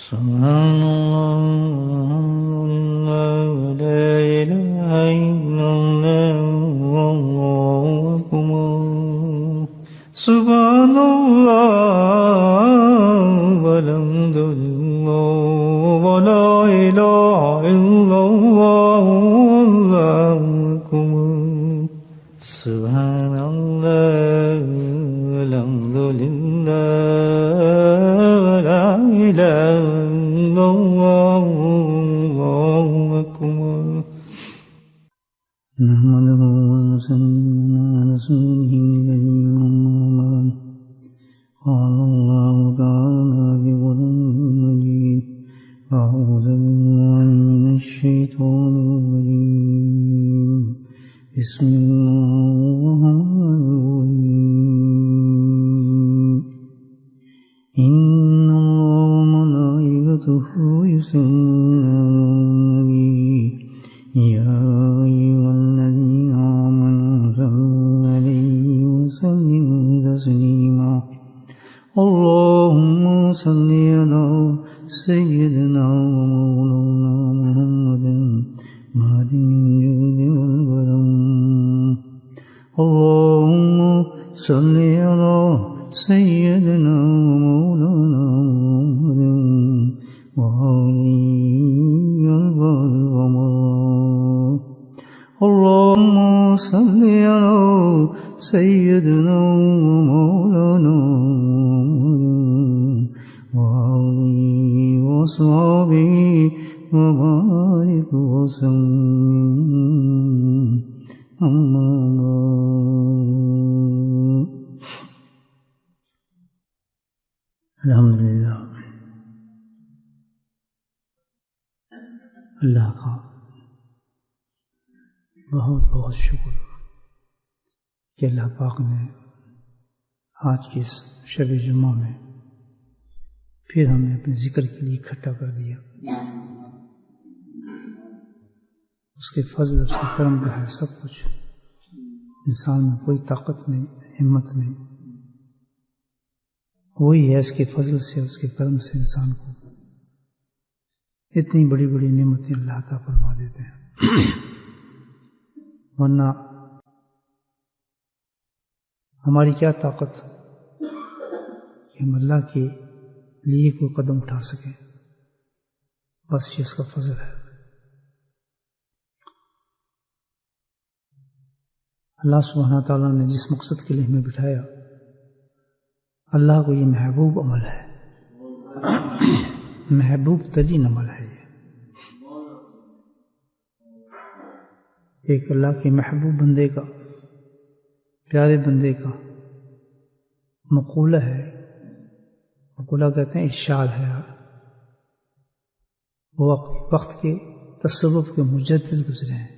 سبحان اللہ لا الہ الا اللہ واللہ اکبر سبحان اللہ والحمد للہ ولا الہ الا اللہ واللہ اکبر سبحان اللہ والحمد للہ ولا الہ الا اللہ واللہ اکبر نحمده ونصلي على رسوله الكريم أما بعد قال الله تعالى في قرآنه المجيد أعوذ بالله من الشيطان الرجيم بسم الله الرحمن الرحيم إن الله وملائكته يصلون على النبي يا أيها الذين آمنوا صلوا عليه وسلموا تسليما اللهم صل على سيدنا ومولانا محمد مهدي الجود والكرم اللهم صل على سيدنا ومولانا محمد وآله الغمام اللهم صل على سيدنا ومولانا محمد وآله وصحبه وبارك وسلم أما بعد الحمدللہ اللہ کا بہت بہت شکر کہ اللہ پاک نے آج کے اس شب جمعہ میں پھر ہمیں اپنے ذکر کے لیے اکٹھا کر دیا. اس کے فضل اس کے کرم کا ہے سب کچھ. انسان میں کوئی طاقت نہیں، ہمت نہیں، وہی ہے اس کے فضل سے، اس کے کرم سے انسان کو اتنی بڑی بڑی نعمتیں اللہ عطا فرما دیتے ہیں. ورنہ ہماری کیا طاقت کہ ہم اللہ کے لیے کوئی قدم اٹھا سکیں. بس یہ اس کا فضل ہے. اللہ سبحانہ تعالیٰ نے جس مقصد کے لیے ہمیں بٹھایا، اللہ کو یہ محبوب عمل ہے، محبوب ترین عمل ہے. ایک اللہ کے محبوب بندے کا، پیارے بندے کا مقولہ ہے. مقولہ کہتے ہیں ارشاد ہے. وہ وقت کے تصوف کے مجدد گزرے ہیں،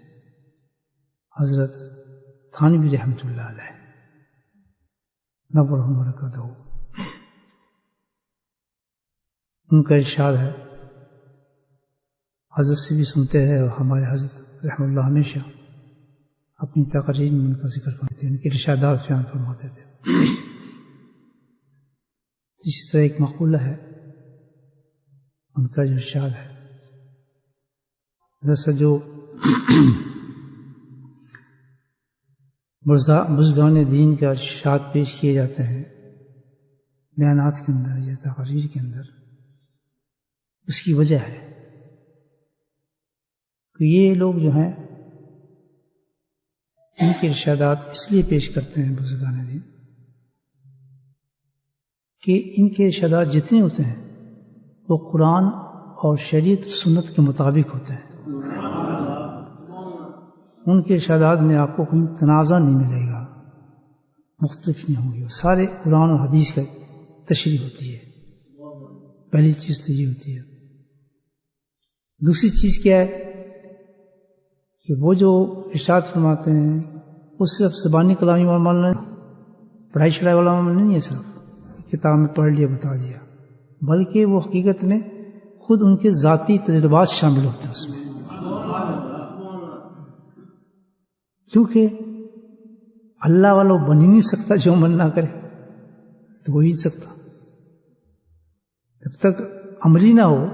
حضرت تھانوی رحمۃ اللہ علیہ نور برکاتہ. ان کا ارشاد ہے، حضرت سے بھی سنتے ہیں، اور ہمارے حضرت رحمۃ اللہ ہمیشہ اپنی تقریر میں ان کا ذکر کرتے ہیں، ان کے ارشادات بیان فرماتے تھے. اس طرح ایک مقولہ ہے ان کا جو ارشاد ہے، دراصل جو بزرگان دین کا ارشاد پیش کیے جاتے ہیں بیانات کے اندر یا تقریر کے اندر، اس کی وجہ ہے کہ یہ لوگ جو ہیں ان کے ارشادات اس لیے پیش کرتے ہیں بزرگان دین کہ ان کے ارشادات جتنے ہوتے ہیں وہ قرآن اور شریعت و سنت کے مطابق ہوتے ہیں. ان کے ارشادات میں آپ کو کوئی تنازع نہیں ملے گا، مختلف نہیں ہوں گے. سارے قرآن اور حدیث کا تشریح ہوتی ہے. پہلی چیز تو یہ ہوتی ہے. دوسری چیز کیا ہے کہ وہ جو ارشاد فرماتے ہیں وہ صرف زبانی کلامی والا معاملہ نہیں، پڑھائی شڑھائی والا معاملہ نہیں ہے صرف کتاب میں پڑھ لیا بتا دیا، بلکہ وہ حقیقت میں خود ان کے ذاتی تجربات شامل ہوتے ہیں اس میں. کیونکہ اللہ والا بن ہی نہیں سکتا جو من نہ کرے، تو ہو ہی نہیں سکتا. جب تک عملی نہ ہو.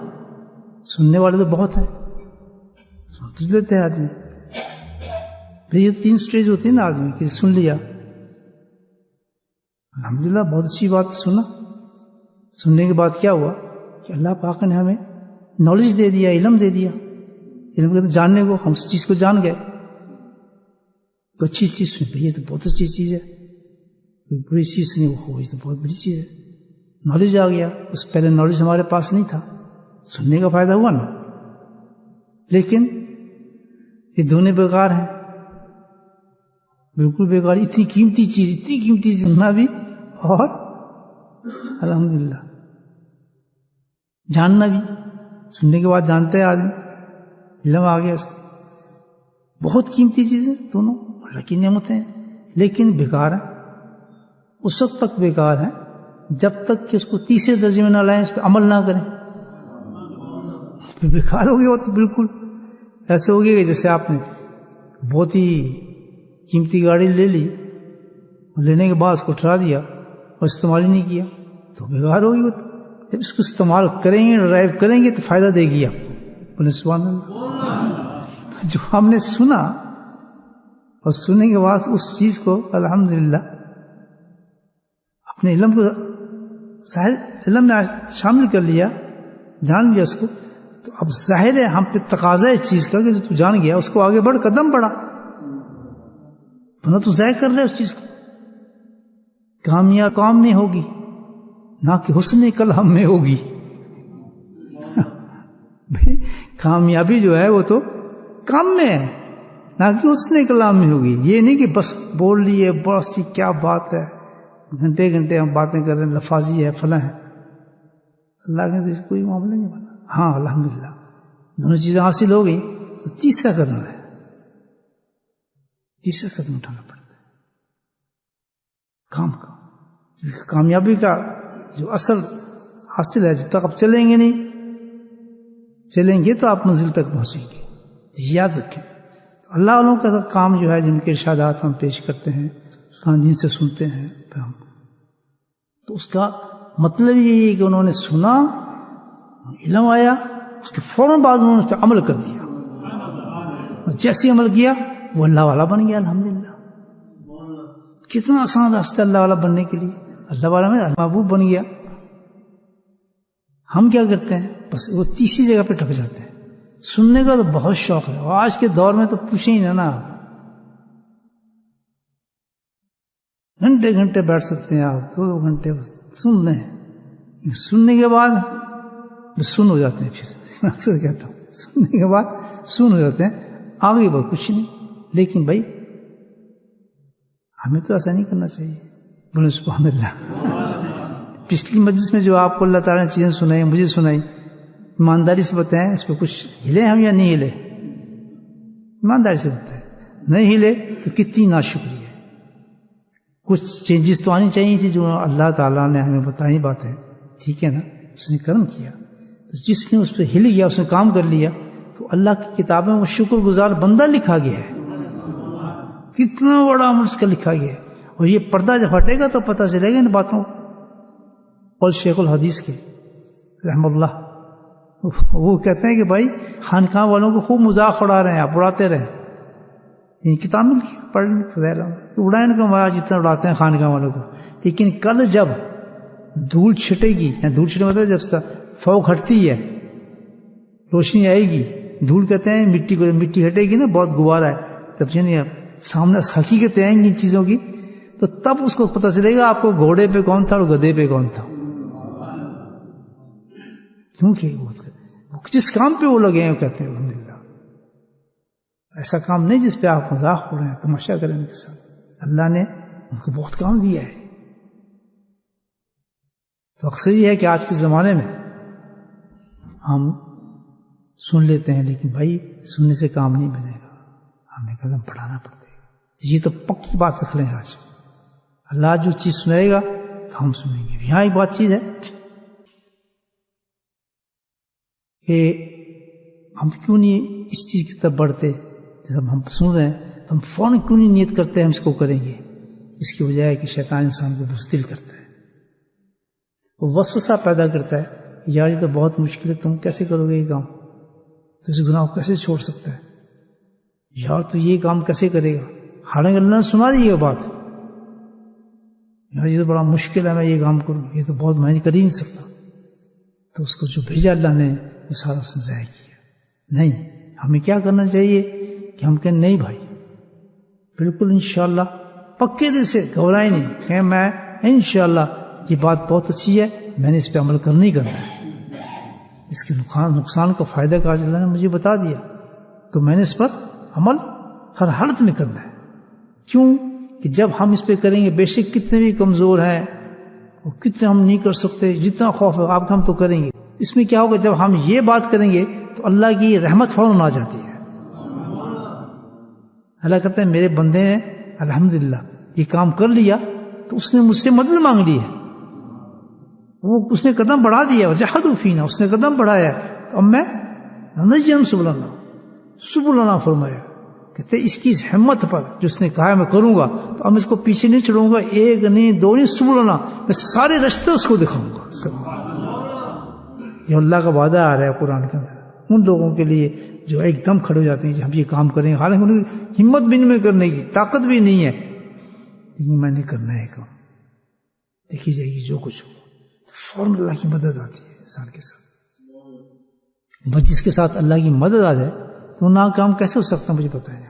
سننے والے تو بہت ہیں, سن تو لیتے ہیں آدمی. یہ 3 سٹیج ہوتی ہے نا آدمی کی, سن لیا الحمدللہ بہت اچھی بات سنا. سننے کے بعد کیا ہوا کہ اللہ پاک نے ہمیں نالج دے دیا, علم دے دیا. علم کہتے جاننے کو, ہم اس چیز کو جان گئے. کوئی اچھی چیز سنی, یہ تو بہت اچھی چیز ہے. کوئی بری چیز نہیں, وہ یہ تو بہت بڑی چیز ہے. نالج آ گیا. اس پہلے نالج ہمارے پاس نہیں تھا, سننے کا فائدہ ہوا نا. لیکن یہ دونوں بیکار ہیں, بالکل بیکار. اتنی قیمتی چیز سننا بھی اور الحمدللہ جاننا بھی. سننے کے بعد جانتے ہیں آدمی, علم آ گیا اس کو. بہت قیمتی چیزیں دونوں, اللہ کی نعمتیں ہیں, لیکن بیکار ہیں. اس وقت تک بیکار ہیں جب تک کہ اس کو تیسرے درجے میں نہ لائیں, اس پہ عمل نہ کریں. پھر بیکار ہو گیا وہ تو بالکل ایسے ہو گیا کہ جیسے آپ نے بہت ہی قیمتی گاڑی لے لی, لینے کے بعد اس کو اٹھا دیا اور استعمال ہی نہیں کیا, تو بیکار ہوگی وہ. جب اس کو استعمال کریں گے, ڈرائیو کریں گے تو فائدہ دے گی آپ. بولے سبحان اللہ. جو ہم نے سنا اور سننے کے بعد اس چیز کو الحمدللہ اپنے علم کو علم میں شامل کر لیا, جان لیا اس کو, تو اب ظاہر ہے ہم پہ تقاضا ہے اس چیز کا کہ جو تو جان گیا اس کو آگے بڑھ, قدم بڑھا. تو ضائع کر رہے اس چیز کو. کامیاب کام میں ہوگی نہ کہ حسن کلام میں ہوگی. کامیابی جو ہے وہ تو کام میں ہے نہ کہ حسن کلام میں ہوگی. یہ نہیں کہ بس بول لیے بس کیا بات ہے, گھنٹے گھنٹے ہم باتیں کر رہے ہیں, لفاظی ہے فلاں ہے. اللہ کے سے کوئی معاملہ نہیں بنا. ہاں الحمدللہ دونوں چیزیں حاصل ہو گئی تو تیسرا قدم ہے, تیسرا قدم اٹھانا پڑتا ہے کام کا. کامیابی کا جو اصل حاصل ہے, جب تک آپ چلیں گے نہیں, چلیں گے تو آپ منزل تک پہنچیں گے. یاد رکھیں. تو اللہ والوں کا کام جو ہے, جن کے ارشادات ہم پیش کرتے ہیں, جن سے سنتے ہیں ہم, تو اس کا مطلب یہی ہے کہ انہوں نے سنا, علم آیا, اس کے فوراً بعد انہوں نے اس پہ عمل کر دیا, اور جیسے عمل کیا وہ اللہ والا بن گیا. الحمدللہ کتنا آسان راستہ اللہ والا بننے کے لیے. اللہ والا میں محبوب بن گیا. ہم کیا کرتے ہیں, بس وہ تیسری جگہ پہ ٹھک جاتے ہیں. سننے کا تو بہت شوق ہے, اور آج کے دور میں تو پوچھیں ہی نا آپ, گھنٹے گھنٹے بیٹھ سکتے ہیں آپ, 2 گھنٹے سن لیں. سننے کے بعد سن ہو جاتے ہیں. پھر میں اکثر کہتا ہوں سننے کے بعد سن ہو جاتے ہیں, آگے بہت کچھ نہیں. لیکن بھائی ہمیں تو ایسا نہیں کرنا چاہیے. بولے سبحان اللہ. پچھلی مجلس میں جو آپ کو اللہ تعالیٰ نے چیزیں سنائی, مجھے سنائی, ایمانداری سے بتائیں اس پہ کچھ ہلے ہم یا نہیں ہلے؟ ایمانداری سے بتائیں. نہیں ہلے تو کتنی ناشکری ہے. کچھ چینجز تو آنی چاہیے تھی جو اللہ تعالیٰ نے ہمیں بتائی باتیں, ٹھیک ہے نا, اس نے کرم کیا. تو جس نے اس پہ ہل گیا, اس نے کام کر لیا, تو اللہ کی کتابیں وہ شکر گزار بندہ لکھا گیا ہے. کتنا بڑا عمل اس کا لکھا گیا ہے. اور یہ پردہ جب ہٹے گا تو پتہ چلے گا ان باتوں کو. اور شیخ الحدیث کے رحم اللہ, وہ کہتے ہیں کہ بھائی خانقاہ والوں کو خوب مذاق اڑا رہے ہیں, آپ اڑاتے رہیں. یہ کتاب میں پڑھ فضائل اڑائیں کا مزاق جتنا اڑاتے ہیں خانقاہ والوں کو. لیکن کل جب دھول چھٹے گی, یا دھول چھٹے مطلب جب فوق ہٹتی ہے, روشنی آئے گی, دھول کہتے ہیں مٹی کو, مٹی ہٹے گی نا, بہت غبارہ ہے, تب یعنی سامنے حقیقتیں آئیں گی ان چیزوں کی, تو تب اس کو پتہ چلے گا آپ کو گھوڑے پہ کون تھا اور گدھے پہ کون تھا. کیونکہ جس کام پہ وہ لگے ہیں وہ کہتے ہیں الحمدللہ. ایسا کام نہیں جس پہ آپ مذاق ہو رہے ہیں, تماشا کریں ان کے ساتھ. اللہ نے ان کو بہت کام دیا ہے. تو اکثر یہ ہے کہ آج کے زمانے میں ہم سن لیتے ہیں, لیکن بھائی سننے سے کام نہیں بنے گا, ہمیں قدم بڑھانا پڑتا ہے. یہ تو پکی بات رکھ لیں آج. اللہ جو چیز سنائے گا تو ہم سنیں گے. یہاں ایک بات چیز ہے کہ ہم کیوں نہیں اس چیز کی طرف بڑھتے. جب ہم سن رہے ہیں تو ہم فوراً کیوں نہیں نیت کرتے ہم اس کو کریں گے. اس کی وجہ ہے کہ شیطان انسان کو بزدل کرتا ہے, وہ وسوسہ پیدا کرتا ہے یار یہ تو بہت مشکل ہے، تم کیسے کرو گے یہ کام؟ تو اس گناہ کو کیسے چھوڑ سکتا ہے؟ یار تو یہ کام کیسے کرے گا؟ حالانکہ اللہ نے سنا دی یہ بات، یار یہ تو بڑا مشکل ہے، میں یہ کام کروں، یہ تو بہت میں کر ہی نہیں سکتا. تو اس کو جو بھیجا اللہ نے وہ سارا اس نے ضائع کیا. نہیں، ہمیں کیا کرنا چاہیے کہ ہم کہیں نہیں بھائی بالکل انشاءاللہ پکے دل سے گھبرائیں نہیں کہ میں انشاءاللہ یہ بات بہت اچھی ہے، میں نے اس پہ عمل کرنا ہی کرنا ہے. اس کے نقصان کا فائدہ کا اللہ نے مجھے بتا دیا تو میں نے اس پر عمل ہر حالت میں کرنا ہے. کیوں کہ جب ہم اس پہ کریں گے، بے شک کتنے بھی کمزور ہیں اور کتنے ہم نہیں کر سکتے، جتنا خوف ہے آپ کا ہم تو کریں گے. اس میں کیا ہوگا، جب ہم یہ بات کریں گے تو اللہ کی رحمت فوراً آ جاتی ہے. اللہ کہتے ہیں میرے بندے نے الحمدللہ یہ کام کر لیا تو اس نے مجھ سے مدد مانگ لی ہے، وہ اس نے قدم بڑھا دیا، وجحدوا فینا، اس نے قدم بڑھایا. تو اب میں نجم سبلنا فرمایا. کہتے اس کی اس ہمت پر جو اس نے کہا میں کروں گا تو اب اس کو پیچھے نہیں چھوڑوں گا، ایک نہیں دو نہیں سبلنا، میں سارے راستے اس کو دکھاؤں گا. یہ اللہ کا وعدہ آ رہا ہے قرآن کے اندر ان لوگوں کے لیے جو ایک دم کھڑے ہو جاتے ہیں کہ ہم یہ کام کریں گے، حالانکہ ان کی ہمت بھی نہیں کرنے کی، طاقت بھی نہیں ہے، لیکن میں نے کرنا ہے کام. دیکھی جائے گی جو کچھ ہو فوراً اللہ کی مدد آتی ہے انسان کے ساتھ. بس جس کے ساتھ اللہ کی مدد آ جائے تو ناکام کیسے ہو سکتا مجھے پتا ہے.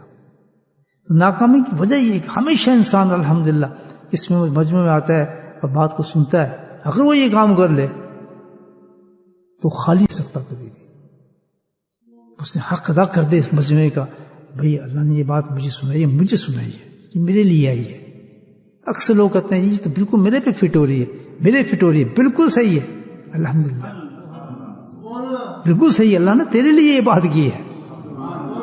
تو ناکامی کی وجہ یہ ہے کہ ہمیشہ انسان الحمدللہ اس میں مجموعے میں آتا ہے اور بات کو سنتا ہے، اگر وہ یہ کام کر لے تو خالی ہو سکتا کبھی بھی. اس نے حق ادا کر دے اس مجموعے کا، بھئی اللہ نے یہ بات مجھے سنائی ہے، مجھے سنائی ہے، یہ میرے لیے آئی ہے. اکثر لوگ کہتے ہیں یہ تو بالکل میرے پہ فٹ ہو رہی ہے، میرے فٹ ہو رہی ہے، بالکل صحیح ہے الحمدللہ، بالکل صحیح ہے، اللہ نے تیرے لیے یہ بات کی ہے،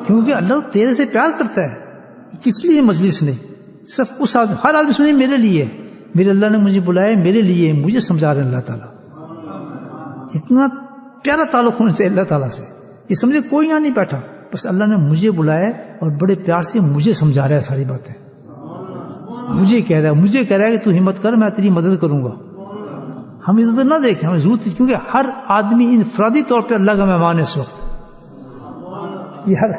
کیونکہ اللہ تیرے سے پیار کرتا ہے. کس لیے مجلس نہیں، صرف اس آدمی، ہر آدمی سنیں میرے لیے، میرے اللہ نے مجھے بلایا میرے لیے، مجھے سمجھا رہے اللہ تعالیٰ. اتنا پیارا تعلق ہونا چاہیے اللہ تعالیٰ سے. یہ سمجھے کوئی یہاں نہیں بیٹھا، بس اللہ نے مجھے بلایا اور بڑے پیار سے مجھے سمجھا رہا ہے ساری باتیں، مجھے کہہ رہا ہے کہ تو ہمت کر، میں تیری مدد کروں گا. ہم ادھر نہ دیکھیں، ہمیں ضرورت ہے، کیونکہ ہر آدمی انفرادی طور پہ اللہ کا مہمان ہے اس وقت. یہ ہر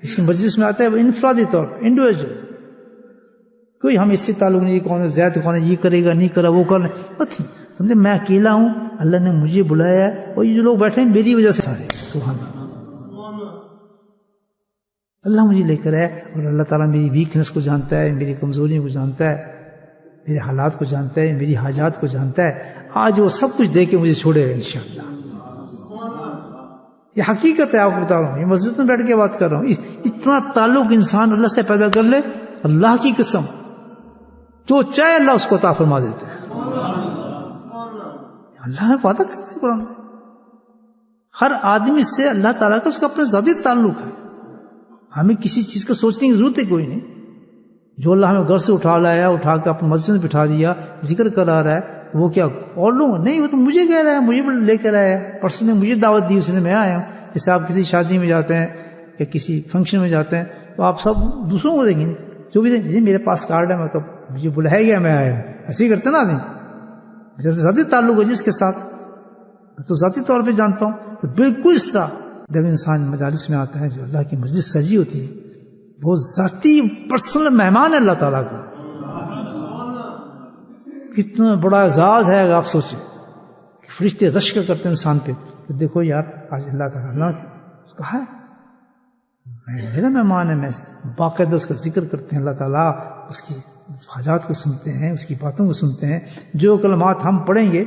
کسی مجلس میں آتا ہے وہ انفرادی طور پہ انڈیویجول، کوئی ہم اس سے تعلق نہیں، کون ہے زیادہ، کون ہے یہ کرے گا نہیں کرا وہ کرنا نہیں، سمجھے میں اکیلا ہوں، اللہ نے مجھے بلایا ہے اور یہ جو لوگ بیٹھے ہیں میری وجہ سے سارے. سبحان اللہ مجھے لے کر ہے، اور اللہ تعالیٰ میری ویکنس کو جانتا ہے، میری کمزوریوں کو جانتا ہے، میرے حالات کو جانتا ہے، میری حاجات کو جانتا ہے. آج وہ سب کچھ دے کے مجھے چھوڑے گا انشاءاللہ. یہ حقیقت ہے، آپ کو بتا رہا ہوں، یہ مسجد میں بیٹھ کے بات کر رہا ہوں. اتنا تعلق انسان اللہ سے پیدا کر لے، اللہ کی قسم جو چاہے اللہ اس کو عطا فرما دیتا ہے. اللہ نے وعدہ کر کے قرآن میں ہر آدمی سے اللہ تعالیٰ کا اس کا اپنا ذاتی تعلق ہے. ہمیں کسی چیز کا سوچنے کی ضرورت ہے کوئی نہیں. جو اللہ ہمیں گھر سے اٹھا لایا، اٹھا کے اپنے مسجد میں بٹھا دیا، ذکر کرا رہا ہے، وہ کیا اور لوگ نہیں، وہ تو مجھے کہہ رہا ہے، مجھے لے کر آیا ہے، پرسن نے مجھے دعوت دی، اس نے میں آیا ہوں. جیسے آپ کسی شادی میں جاتے ہیں یا کسی فنکشن میں جاتے ہیں تو آپ سب دوسروں کو دیکھیں گے، جو بھی دیکھیں جی میرے پاس کارڈ ہے، میں تو مجھے بلایا گیا میں آیا ہوں، ایسے ہی کرتے نا آدمی. جیسے ذاتی تعلق ہے جس کے ساتھ تو ذاتی طور پہ جانتا ہوں. تو بالکل اس طرح جب انسان مجالس میں آتا ہے، جو اللہ کی مجلس سجی ہوتی ہے، وہ ذاتی پرسنل مہمان ہے اللہ تعالیٰ کا. کتنا بڑا اعزاز ہے. اگر آپ سوچیں کہ فرشتے رش کرتے ہیں انسان پہ، تو دیکھو یار آج اللہ تعالیٰ نے کہا ہے میرا مہمان ہے، میں باقاعدہ اس کا ذکر کرتے ہیں، اللہ تعالیٰ اس کی حاجات کو سنتے ہیں، اس کی باتوں کو سنتے ہیں. جو کلمات ہم پڑھیں گے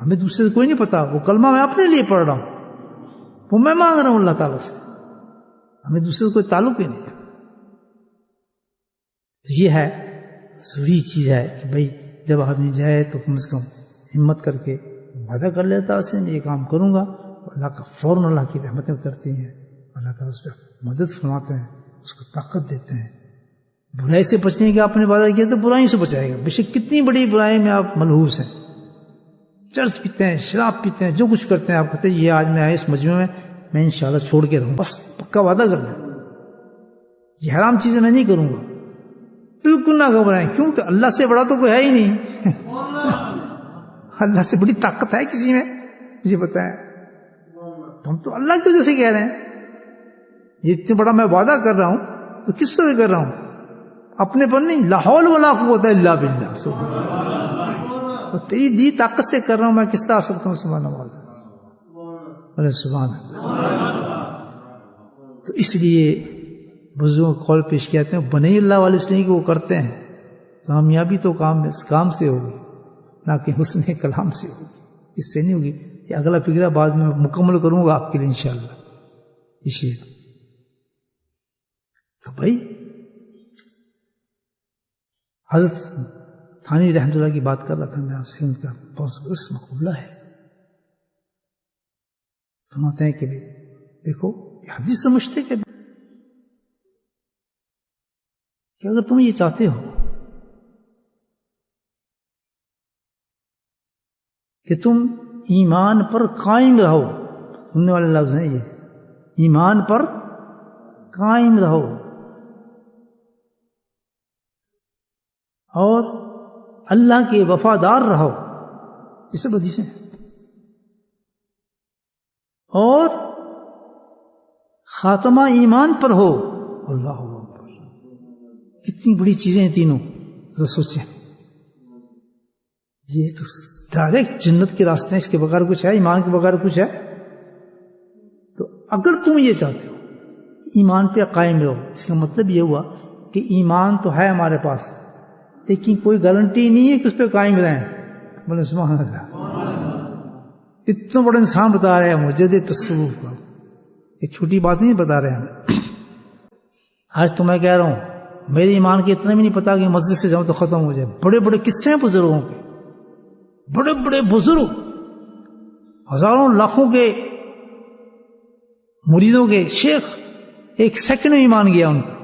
ہمیں دوسرے سے کوئی نہیں پتا، وہ کلمہ میں اپنے لیے پڑھ رہا ہوں، وہ میں مانگ رہا ہوں اللہ تعالیٰ سے، ہمیں دوسرے سے کوئی تعلق ہی نہیں ہے. تو یہ ہے ضروری چیز ہے کہ بھائی جب آدمی جائے تو کم از کم ہمت کر کے وعدہ کر لیتا ہے میں یہ کام کروں گا، اللہ کا فوراً اللہ کی رحمتیں اترتی ہیں، اللہ تعالیٰ اس پہ مدد فرماتے ہیں، اس کو طاقت دیتے ہیں. برائی سے بچنے کا آپ نے وعدہ کیا تو برائی سے بچائے گا، بے شک کتنی بڑی برائی میں آپ ملحوظ ہیں، چرس پیتے ہیں، شراب پیتے ہیں، جو کچھ کرتے ہیں، آپ کہتے ہیں یہ آج میں آئے اس مجمع میں انشاءاللہ چھوڑ کے رہوں، بس پکا وعدہ کر لیں یہ حرام چیزیں میں نہیں کروں گا. بالکل نہ گھبرائیں، کیونکہ اللہ سے بڑا تو کوئی ہے ہی نہیں. اللہ سے بڑی طاقت ہے کسی میں؟ مجھے بتائیں. تو ہم تو اللہ کی وجہ سے کہہ رہے ہیں. یہ اتنا بڑا میں وعدہ کر رہا ہوں تو کس طرح کر رہا ہوں؟ اپنے پر نہیں. لا حول ولا قوت الا باللہ. سبحان اللہ. تیری دی طاقت سے کر رہا ہوں، میں کس طرح آ سکتا ہوں؟ سبحان اللہ. ارے سبحان اللہ. تو اس لیے بزرگوں کا قول پیش کہتے ہیں بنی اللہ والے اس لیے کہ وہ کرتے ہیں. کامیابی تو کام سے ہوگی، نہ کہ حسن کلام سے ہوگی. اس سے نہیں ہوگی. یہ اگلا فکرہ بعد میں مکمل کروں گا آپ کے لیے انشاءاللہ. اس لیے تو بھائی حضرت تھانی رحمۃ اللہ کی بات کر رہا تھا میں آپ سے. ان کا بہت زبردست مقولہ ہے. فرماتے ہیں کہ دیکھو حدیث سمجھتے کہ اگر تم یہ چاہتے ہو کہ تم ایمان پر قائم رہو، سننے والے لفظ ہیں یہ، ایمان پر قائم رہو اور اللہ کے وفادار رہو، یہ سب حدیثیں ہیں، اور خاتمہ ایمان پر ہو. اللہ اکبر، کتنی بڑی چیزیں ہیں تینوں. تو سوچیں یہ تو ڈائریکٹ جنت کے راستے ہیں. اس کے بغیر کچھ ہے؟ ایمان کے بغیر کچھ ہے؟ تو اگر تم یہ چاہتے ہو ایمان پہ قائم رہو، اس کا مطلب یہ ہوا کہ ایمان تو ہے ہمارے پاس، لیکن کوئی گارنٹی نہیں ہے کہ اس پہ قائم رہیں. بولے سبحان اللہ. اتنا بڑا انسان بتا رہے ہیں مجدد تصوف کا. یہ چھوٹی بات نہیں بتا رہے ہیں. آج تو میں کہہ رہا ہوں میرے ایمان کے اتنا بھی نہیں پتا کہ مسجد سے جاؤں تو ختم ہو جائے. بڑے بڑے قصے ہیں بزرگوں کے، بڑے بڑے بزرگ، ہزاروں لاکھوں کے مریدوں کے شیخ ایک سیکنڈ میں ایمان گیا ان کا.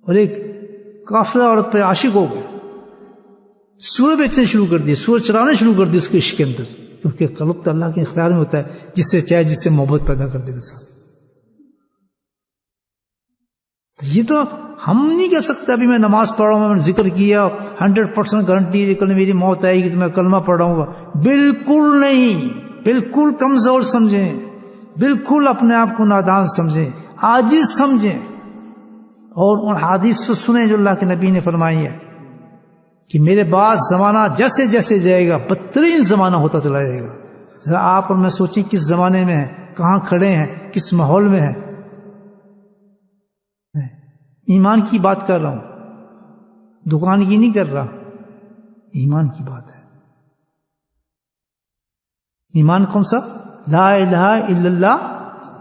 اور ایک کافرہ عورت پہ عاشق ہو گئے، سورج بیچنے شروع کر دیے، سورج چرانے شروع کر دیے اس کے عشق کے اندر. کیونکہ قلب تو اللہ کے اختیار میں ہوتا ہے، جس سے چاہے جس سے محبت پیدا کر دے انسان. یہ تو ہم نہیں کہہ سکتے ابھی میں نماز پڑھ رہا ہوں، میں نے ذکر کیا 100% گارنٹی ہے کل میری موت آئے گی تو میں کلمہ پڑھ رہا ہوں. بالکل نہیں. بالکل کمزور سمجھیں، بالکل اپنے آپ کو نادان سمجھیں، عاجز سمجھیں، اور ان حدیث کو سنیں جو اللہ کے نبی نے فرمائی ہے کہ میرے بعد زمانہ جیسے جیسے جائے گا بدترین زمانہ ہوتا چلا جائے گا. ذرا آپ اور میں سوچیں کس زمانے میں ہیں، کہاں کھڑے ہیں، کس ماحول میں ہیں. ایمان کی بات کر رہا ہوں، دکان کی نہیں کر رہا. ایمان کی بات ہے. ایمان کون سا؟ لا الہ الا اللہ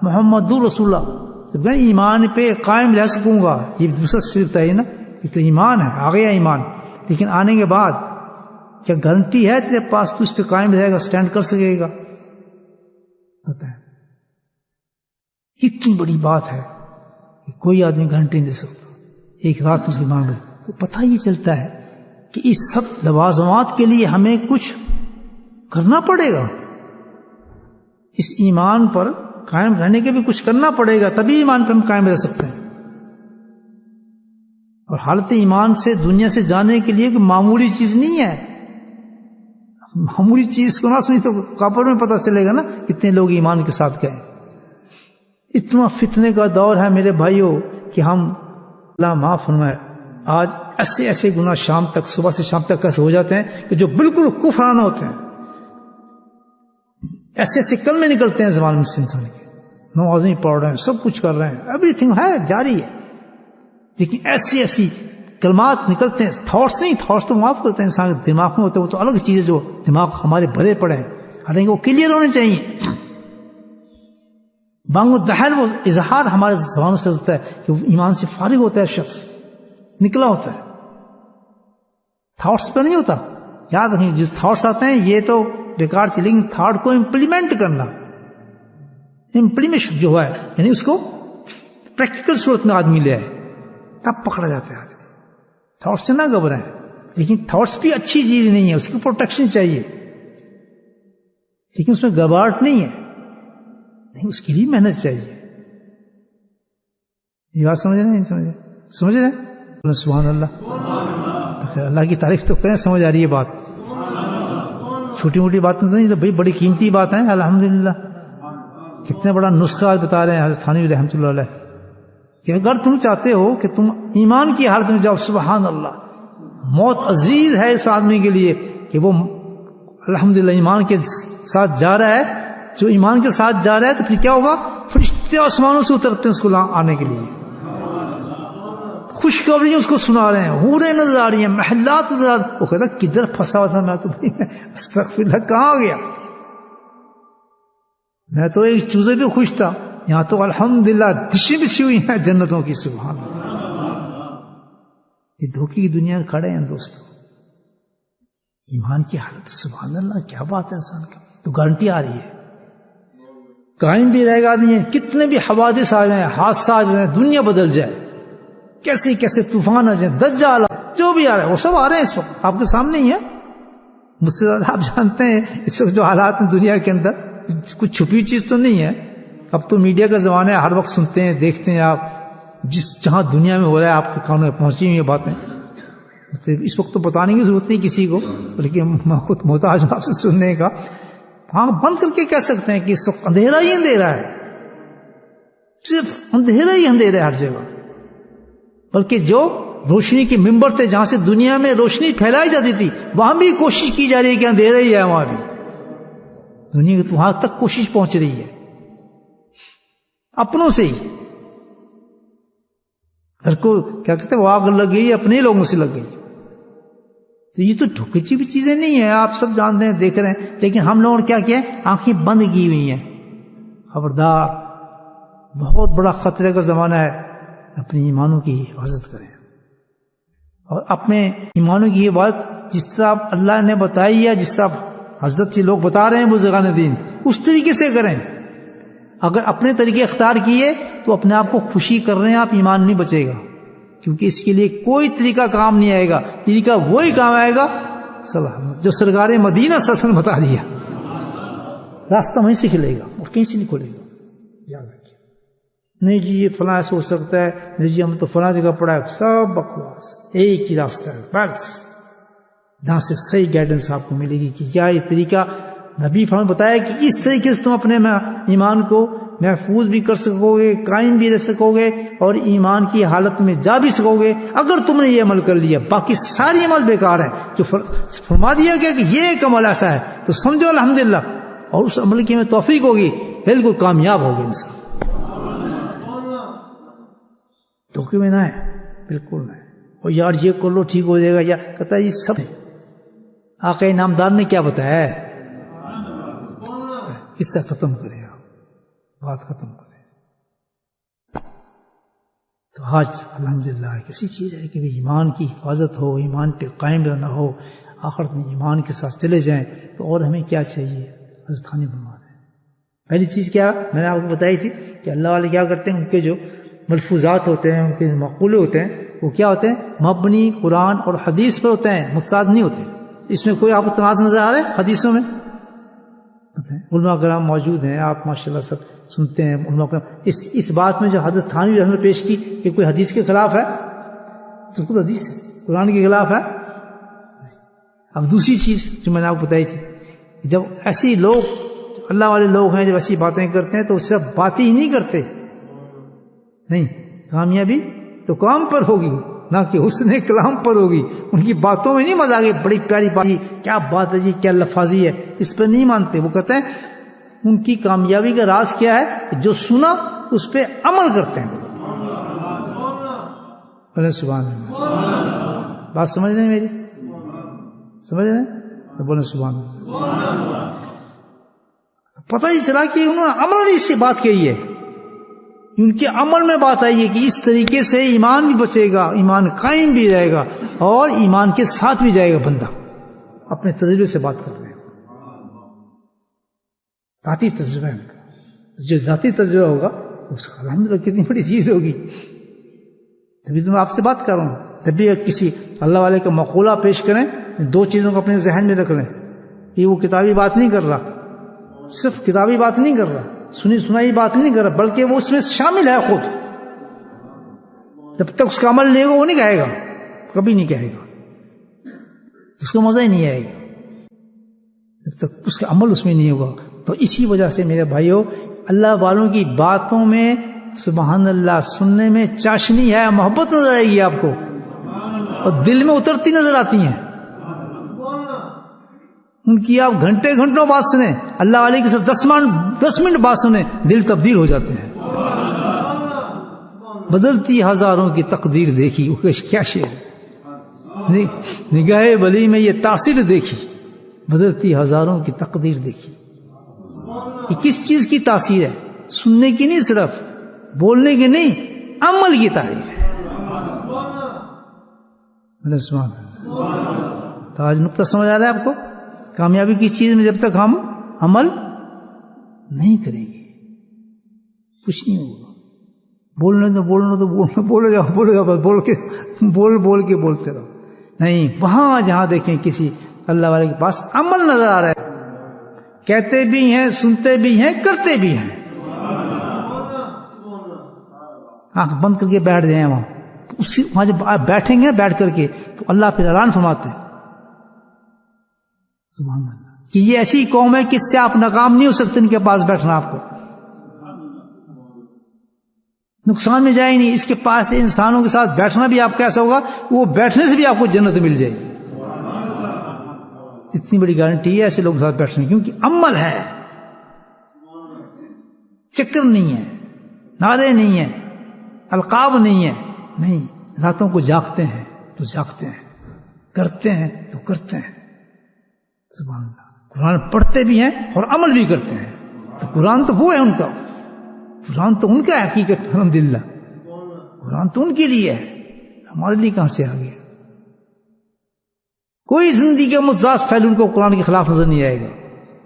محمد رسول اللہ. جب کہ ایمان پہ قائم رہ سکوں گا، یہ دوسرا صرف ہے نا. یہ تو ایمان ہے، آ گیا ایمان. لیکن آنے کے بعد کیا گارنٹی ہے تیرے پاس تو اس پہ قائم رہے گا، سٹینڈ کر سکے گا؟ پتہ ہے کتنی بڑی بات ہے کہ کوئی آدمی گارنٹی نہیں دے سکتا. ایک رات مسلمان میں تو پتہ یہ چلتا ہے کہ اس سب لوازمات کے لیے ہمیں کچھ کرنا پڑے گا. اس ایمان پر قائم رہنے کے بھی کچھ کرنا پڑے گا، تبھی ایمان پہ ہم قائم رہ سکتے ہیں. اور حالت ایمان سے دنیا سے جانے کے لیے کوئی معمولی چیز نہیں ہے. معمولی چیز کو نہ سمجھ تو قبر میں پتہ چلے گا نا کتنے لوگ ایمان کے ساتھ گئے. اتنا فتنے کا دور ہے میرے بھائیوں کہ ہم اللہ معاف فرمائے آج ایسے ایسے گناہ شام تک، صبح سے شام تک ایسے ہو جاتے ہیں کہ جو بالکل کفرانہ ہوتے ہیں. ایسے ایسے کلمے نکلتے ہیں زبان میں سے انسان کے، نمازیں پڑھ رہے ہیں، سب کچھ کر رہے ہیں، ایوری تھنگ ہے، جاری ہے، لیکن ایسی ایسی کلمات نکلتے ہیں. تھاٹس نہیں، تھاٹس تو معاف کرتے ہیں، انسان کے دماغ میں ہوتے ہیں، وہ تو الگ چیز ہے جو دماغ ہمارے بھرے پڑے ہیں، حالانکہ وہ کلیئر ہونے چاہیے. بانگ و دہل وہ اظہار ہمارے زبانوں سے ہوتا ہے کہ وہ ایمان سے فارغ ہوتا ہے، شخص نکلا ہوتا ہے، تھاٹس پہ نہیں ہوتا. یاد رکھیں جس تھاٹس آتے ہیں یہ تو بیکار چیز، لیکن تھاٹ کو امپلیمنٹ کرنا، امپلیمنٹ جو ہے یعنی اس کو پریکٹیکل صورت میں آدمی لے آئے تب پکڑا جاتا ہے آدمی. تھاٹس سے نہ گھبرائیں، لیکن تھاٹس بھی اچھی چیز نہیں ہے، اس کی پروٹیکشن چاہیے، لیکن اس میں گھبراہٹ نہیں ہے، نہیں اس کے لیے محنت چاہیے. یہ بات سمجھ رہے ہیں؟ سمجھ رہے ہیں؟ سبحان اللہ. اللہ کی تعریف تو کریں، سمجھ آ رہی ہے بات. چھوٹی موٹی باتیں تو نہیں، تو بھائی بڑی قیمتی بات ہے الحمدللہ. کتنے بڑا نسخہ آج بتا رہے ہیں حضرت تھانوی رحمۃ اللہ علیہ کہ اگر تم چاہتے ہو کہ تم ایمان کی حالت میں جاؤ، سبحان اللہ، موت عزیز ہے اس آدمی کے لیے کہ وہ الحمدللہ ایمان کے ساتھ جا رہا ہے. جو ایمان کے ساتھ جا رہا ہے تو پھر کیا ہوگا؟ فرشتے آسمانوں سے اترتے ہیں اس کو آنے کے لیے، خوشخبری اس کو سنا رہے ہیں، حوریں نظر آ رہی ہیں، محلات نظر آ رہی ہیں. وہ کہتا کدھر پھنسا ہوا تھا میں تو، استغفر اللہ، کہاں گیا؟ میں تو ایک چوزے پہ خوش تھا، یہاں تو الحمدللہ ڈشیں بچھی ہوئی ہیں جنتوں کی. سبحان اللہ، یہ دھوکے کی دنیا کھڑے ہیں دوستوں. ایمان کی حالت، سبحان اللہ، کیا بات ہے انسان کا. تو گارنٹی آ رہی ہے، قائم بھی رہے گا آدمی. کتنے بھی حوادث آ جائیں، حادثہ آ جائیں، دنیا بدل جائے، کیسے کیسے طوفان آ جائیں، دجال جو بھی آ رہا ہے، وہ سب آ رہے ہیں اس وقت آپ کے سامنے ہی ہے. مجھ سے زیادہ آپ جانتے ہیں اس وقت جو حالات ہیں دنیا کے اندر، کچھ چھپی چیز تو نہیں ہے. اب تو میڈیا کا زمانہ ہے، ہر وقت سنتے ہیں، دیکھتے ہیں آپ، جہاں دنیا میں ہو رہا ہے آپ کے کانوں میں پہنچی ہوئی یہ باتیں. اس وقت تو بتانے کی ضرورت نہیں کسی کو، بلکہ میں خود محتاج ہوں آپ سے سننے کا. ہاں بند کر کے کہہ سکتے ہیں کہ اس وقت اندھیرا ہی اندھیرا ہے، صرف اندھیرا ہی اندھیرا ہے ہر جگہ. بلکہ جو روشنی کے ممبر تھے جہاں سے دنیا میں روشنی پھیلائی جاتی تھی، وہاں بھی کوشش کی جا رہی ہے کہ اندھیرا ہی ہے. وہاں بھی دنیا کی وہاں تک کوشش پہنچ رہی ہے اپنوں سے ہی. گھر کو کیا کہتے ہیں، وہ آگ لگ گئی اپنے ہی لوگوں سے لگ گئی. تو یہ تو ٹھکچی بھی چیزیں نہیں ہیں، آپ سب جانتے ہیں، دیکھ رہے ہیں. لیکن ہم لوگوں نے کیا کیا، آنکھیں بند کی ہوئی ہیں. خبردار، بہت بڑا خطرے کا زمانہ ہے. اپنے ایمانوں کی حفاظت کریں، اور اپنے ایمانوں کی حفاظت جس طرح اللہ نے بتائی ہے، جس طرح حضرت کے لوگ بتا رہے ہیں بزرگان دین، اس طریقے سے کریں. اگر اپنے طریقے اختیار کیے تو اپنے آپ کو خوشی کر رہے ہیں آپ، ایمان نہیں بچے گا. کیونکہ اس کے لیے کوئی طریقہ کام نہیں آئے گا. طریقہ وہی کام آئے گا جو سرکار مدینہ صلی اللہ علیہ وسلم بتا دیا. راستہ وہیں سے کھلے گا اور کہیں سے نہیں کھلے گا. یاد رکھیے. نہیں جی یہ فلاں سے ہو سکتا ہے، نہیں جی ہم تو فلاں جگہ پڑھا ہے، سب بکواس. ایک ہی راستہ ہے بس، جہاں سے صحیح گائیڈنس آپ کو ملے گی کہ کیا یہ طریقہ نبی فرمان بتایا کہ اس طریقے سے تم اپنے ایمان کو محفوظ بھی کر سکو گے، قائم بھی رہ سکو گے، اور ایمان کی حالت میں جا بھی سکو گے اگر تم نے یہ عمل کر لیا. باقی ساری عمل بیکار ہیں. جو فرما دیا گیا کہ یہ ایک عمل ایسا ہے تو سمجھو الحمدللہ، اور اس عمل کی ہمیں توفیق ہوگی، بالکل کامیاب ہوگی انسان. دھوکے میں نہ ہے، بالکل نہ ہے. اور یار یہ کر لو ٹھیک ہو جائے گا، یا کہتا ہے یہ سب آقا انعامدار نے کیا بتایا ہے، اس سے ختم کرے آپ، بات ختم کرے. تو آج الحمدللہ ایک ایسی چیز ہے کہ ایمان کی حفاظت ہو، ایمان پہ قائم رہنا ہو، آخرت میں ایمان کے ساتھ چلے جائیں. تو اور ہمیں کیا چاہیے؟ حضرت خانی فرما رہے ہیں پہلی چیز کیا میں نے آپ کو بتائی تھی کہ اللہ والے کیا کرتے ہیں، ان کے جو ملفوظات ہوتے ہیں، ان کے مقولے ہوتے ہیں، وہ کیا ہوتے ہیں، مبنی قرآن اور حدیث پر ہوتے ہیں، متضاد نہیں ہوتے. اس میں کوئی آپ کو تنازع نظر آ رہا ہے؟ حدیثوں میں علماء کرام موجود ہیں، آپ ماشاءاللہ سب سنتے ہیں. علماء کرام اس بات میں جو حضرت تھانوی رحمۃ اللہ پیش کی کہ کوئی حدیث کے خلاف ہے، تو خود حدیث ہے، قرآن کے خلاف ہے. اب دوسری چیز جو میں نے آپ کو بتائی تھی، جب ایسی لوگ اللہ والے لوگ ہیں جب ایسی باتیں کرتے ہیں تو اس سے باتیں ہی نہیں کرتے. نہیں، کامیابی تو کام پر ہوگی، نہ کہ حسن کلام پر ہوگی. ان کی باتوں میں نہیں مزہ آ گئی، بڑی پیاری بات، کیا بات ہے جی، کیا لفاظی ہے، اس پر نہیں مانتے. وہ کہتے ہیں ان کی کامیابی کا راز کیا ہے، جو سنا اس پہ عمل کرتے ہیں. بولے سبحان اللہ. بات سمجھ رہے ہیں میری؟ سمجھ رہے ہیں؟ بولے سبحان اللہ. پتہ ہی چلا کہ انہوں نے عمل میں اس سے بات کہی ہے، ان کے عمل میں بات آئی ہے کہ اس طریقے سے ایمان بھی بچے گا، ایمان قائم بھی رہے گا، اور ایمان کے ساتھ بھی جائے گا. بندہ اپنے تجربے سے بات کر رہے ہیں، ذاتی تجربہ ہے ان کا. جو ذاتی تجربہ ہوگا اس کا الحمدللہ کتنی بڑی چیز ہوگی. تبھی تو میں آپ سے بات کر رہا ہوں. جب بھی کسی اللہ والے کا مقولہ پیش کریں، دو چیزوں کو اپنے ذہن میں رکھ لیں کہ وہ کتابی بات نہیں کر رہا، صرف کتابی بات نہیں کر رہا، سنی سنائی بات نہیں کر رہا، بلکہ وہ اس میں شامل ہے خود. جب تک اس کا عمل لے گا وہ نہیں کہے گا، کبھی نہیں کہے گا، اس کو مزہ ہی نہیں آئے گا. جب تک اس کا عمل اس میں نہیں ہوگا. تو اسی وجہ سے میرے بھائیوں اللہ والوں کی باتوں میں سبحان اللہ سننے میں چاشنی ہے, محبت نظر آئے گی آپ کو اور دل میں اترتی نظر آتی ہیں. ان کی آپ گھنٹے گھنٹوں بات سنیں, اللہ والے کی صرف 10 منٹ بات سنیں, دل تبدیل ہو جاتے ہیں. بدلتی ہزاروں کی تقدیر دیکھی, وہ کیا شعر ہے, نگاہ ولی میں یہ تاثیر دیکھی, بدلتی ہزاروں کی تقدیر دیکھی. یہ کس چیز کی تاثیر ہے؟ سننے کی نہیں, صرف بولنے کی نہیں, عمل کی تعریف ہے. تو آج نقطہ سمجھ آ رہا ہے آپ کو؟ کامیابی کی چیز میں جب تک ہم عمل نہیں کریں گے کچھ نہیں ہوگا. بولنے تو بولے جاؤ بس بول کے بولتے رہو. نہیں, وہاں جہاں دیکھیں کسی اللہ والے کے پاس عمل نظر آ رہا ہے, کہتے بھی ہیں, سنتے بھی ہیں, کرتے بھی ہیں. آنکھ بند کر کے بیٹھ جائیں وہاں جب آپ بیٹھیں گے بیٹھ کر کے تو اللہ پھر اعلان فرماتے ہیں سبحان اللہ کہ یہ ایسی قوم ہے کہ اس سے آپ ناکام نہیں ہو سکتے. ان کے پاس بیٹھنا آپ کو نقصان میں جائے نہیں. اس کے پاس انسانوں کے ساتھ بیٹھنا بھی آپ کا ایسا ہوگا وہ بیٹھنے سے بھی آپ کو جنت مل جائے گی. اتنی بڑی گارنٹی ہے ایسے لوگوں کے ساتھ بیٹھنے, کیونکہ عمل ہے, چکر نہیں ہے, نعرے نہیں ہیں, القاب نہیں ہے. نہیں, راتوں کو جاگتے ہیں تو جاگتے ہیں, کرتے ہیں تو کرتے ہیں. سبحان اللہ. قرآن پڑھتے بھی ہیں اور عمل بھی کرتے ہیں. تو قرآن تو وہ ہے ان کا, قرآن تو ان کا ہے حقیقت. الحمدللہ قرآن تو ان کے لیے ہے, ہمارے لیے کہاں سے آ گیا. کوئی زندگی کا مزاج پھیل ان کو قرآن کے خلاف نظر نہیں آئے گا.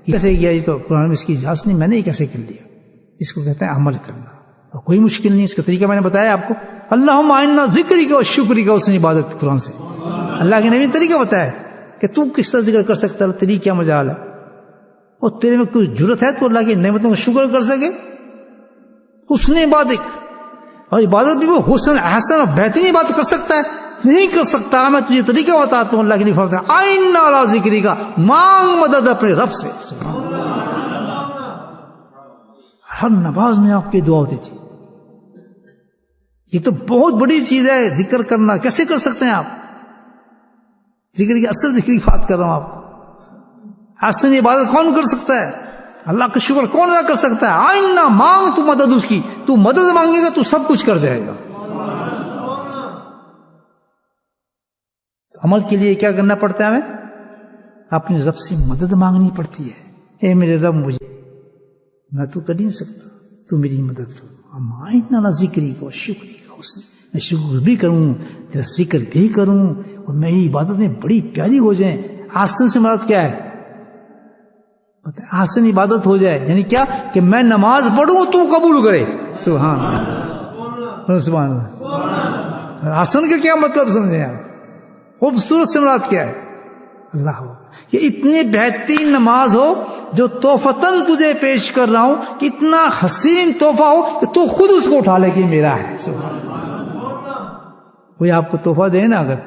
کیسے کیا, یہ تو قرآن میں اس کی اجازت نہیں, میں نے یہ کیسے کر لیا. اس کو کہتے ہیں عمل کرنا, اور کوئی مشکل نہیں. اس کا طریقہ میں نے بتایا آپ کو. اللہم اعنا ذکری کا اور شکری کا, اس نے عبادت قرآن سے اللہ کے نبی نے طریقہ بتایا کہ تو کس طرح ذکر کر سکتا ہے, تیری کیا مجال ہے, اور تیرے میں کوئی جرت ہے تو اللہ کی نعمتوں کا شکر کر سکے. حسن عبادت, اور عبادت بھی وہ حسن احسن اور بہترین عبادت کر سکتا ہے نہیں کر سکتا. میں تجھے طریقہ بتاتا ہوں. اللہ کے نبی فرماتے ہیں اعنا علی ذکری کا, مانگ مدد اپنے رب سے. ہر نماز میں آپ کی دعا ہوتی تھی. یہ تو بہت بڑی چیز ہے ذکر کرنا. کیسے کر سکتے ہیں آپ ذکر کی, اصل ذکر کی بات کر رہا ہوں آپ کو. حسن عبادت کون کر سکتا ہے؟ اللہ کا شکر کون ادا کر سکتا ہے؟ آئینہ مانگ تو مدد اس کی, تو مدد مانگے گا تو سب کچھ کر جائے گا. عمل کے لیے کیا کرنا پڑتا ہے ہمیں؟ اپنے رب سے مدد مانگنی پڑتی ہے. اے میرے رب, مجھے میں تو کر نہیں سکتا, تو میری مدد کرو. آئینہ ذکری کا اور شکری کا, اس نے میں شکر بھی کروں, ذکر بھی کروں, اور میری عبادتیں بڑی پیاری ہو جائیں. آسن سے مراد کیا ہے؟ آسن عبادت ہو جائے, یعنی کیا کہ میں نماز پڑھوں تو قبول کرے. سبحان اللہ, سبحان اللہ. آسن کا کیا مطلب سمجھیں آپ؟ خوبصورت سے مراد کیا ہے؟ اللہ ہو کہ اتنی بہترین نماز ہو جو تحفتاً تجھے پیش کر رہا ہوں, کہ اتنا حسین تحفہ ہو کہ تو خود اس کو اٹھا لے کہ میرا ہے. کوئی آپ کو تحفہ دے نا, اگر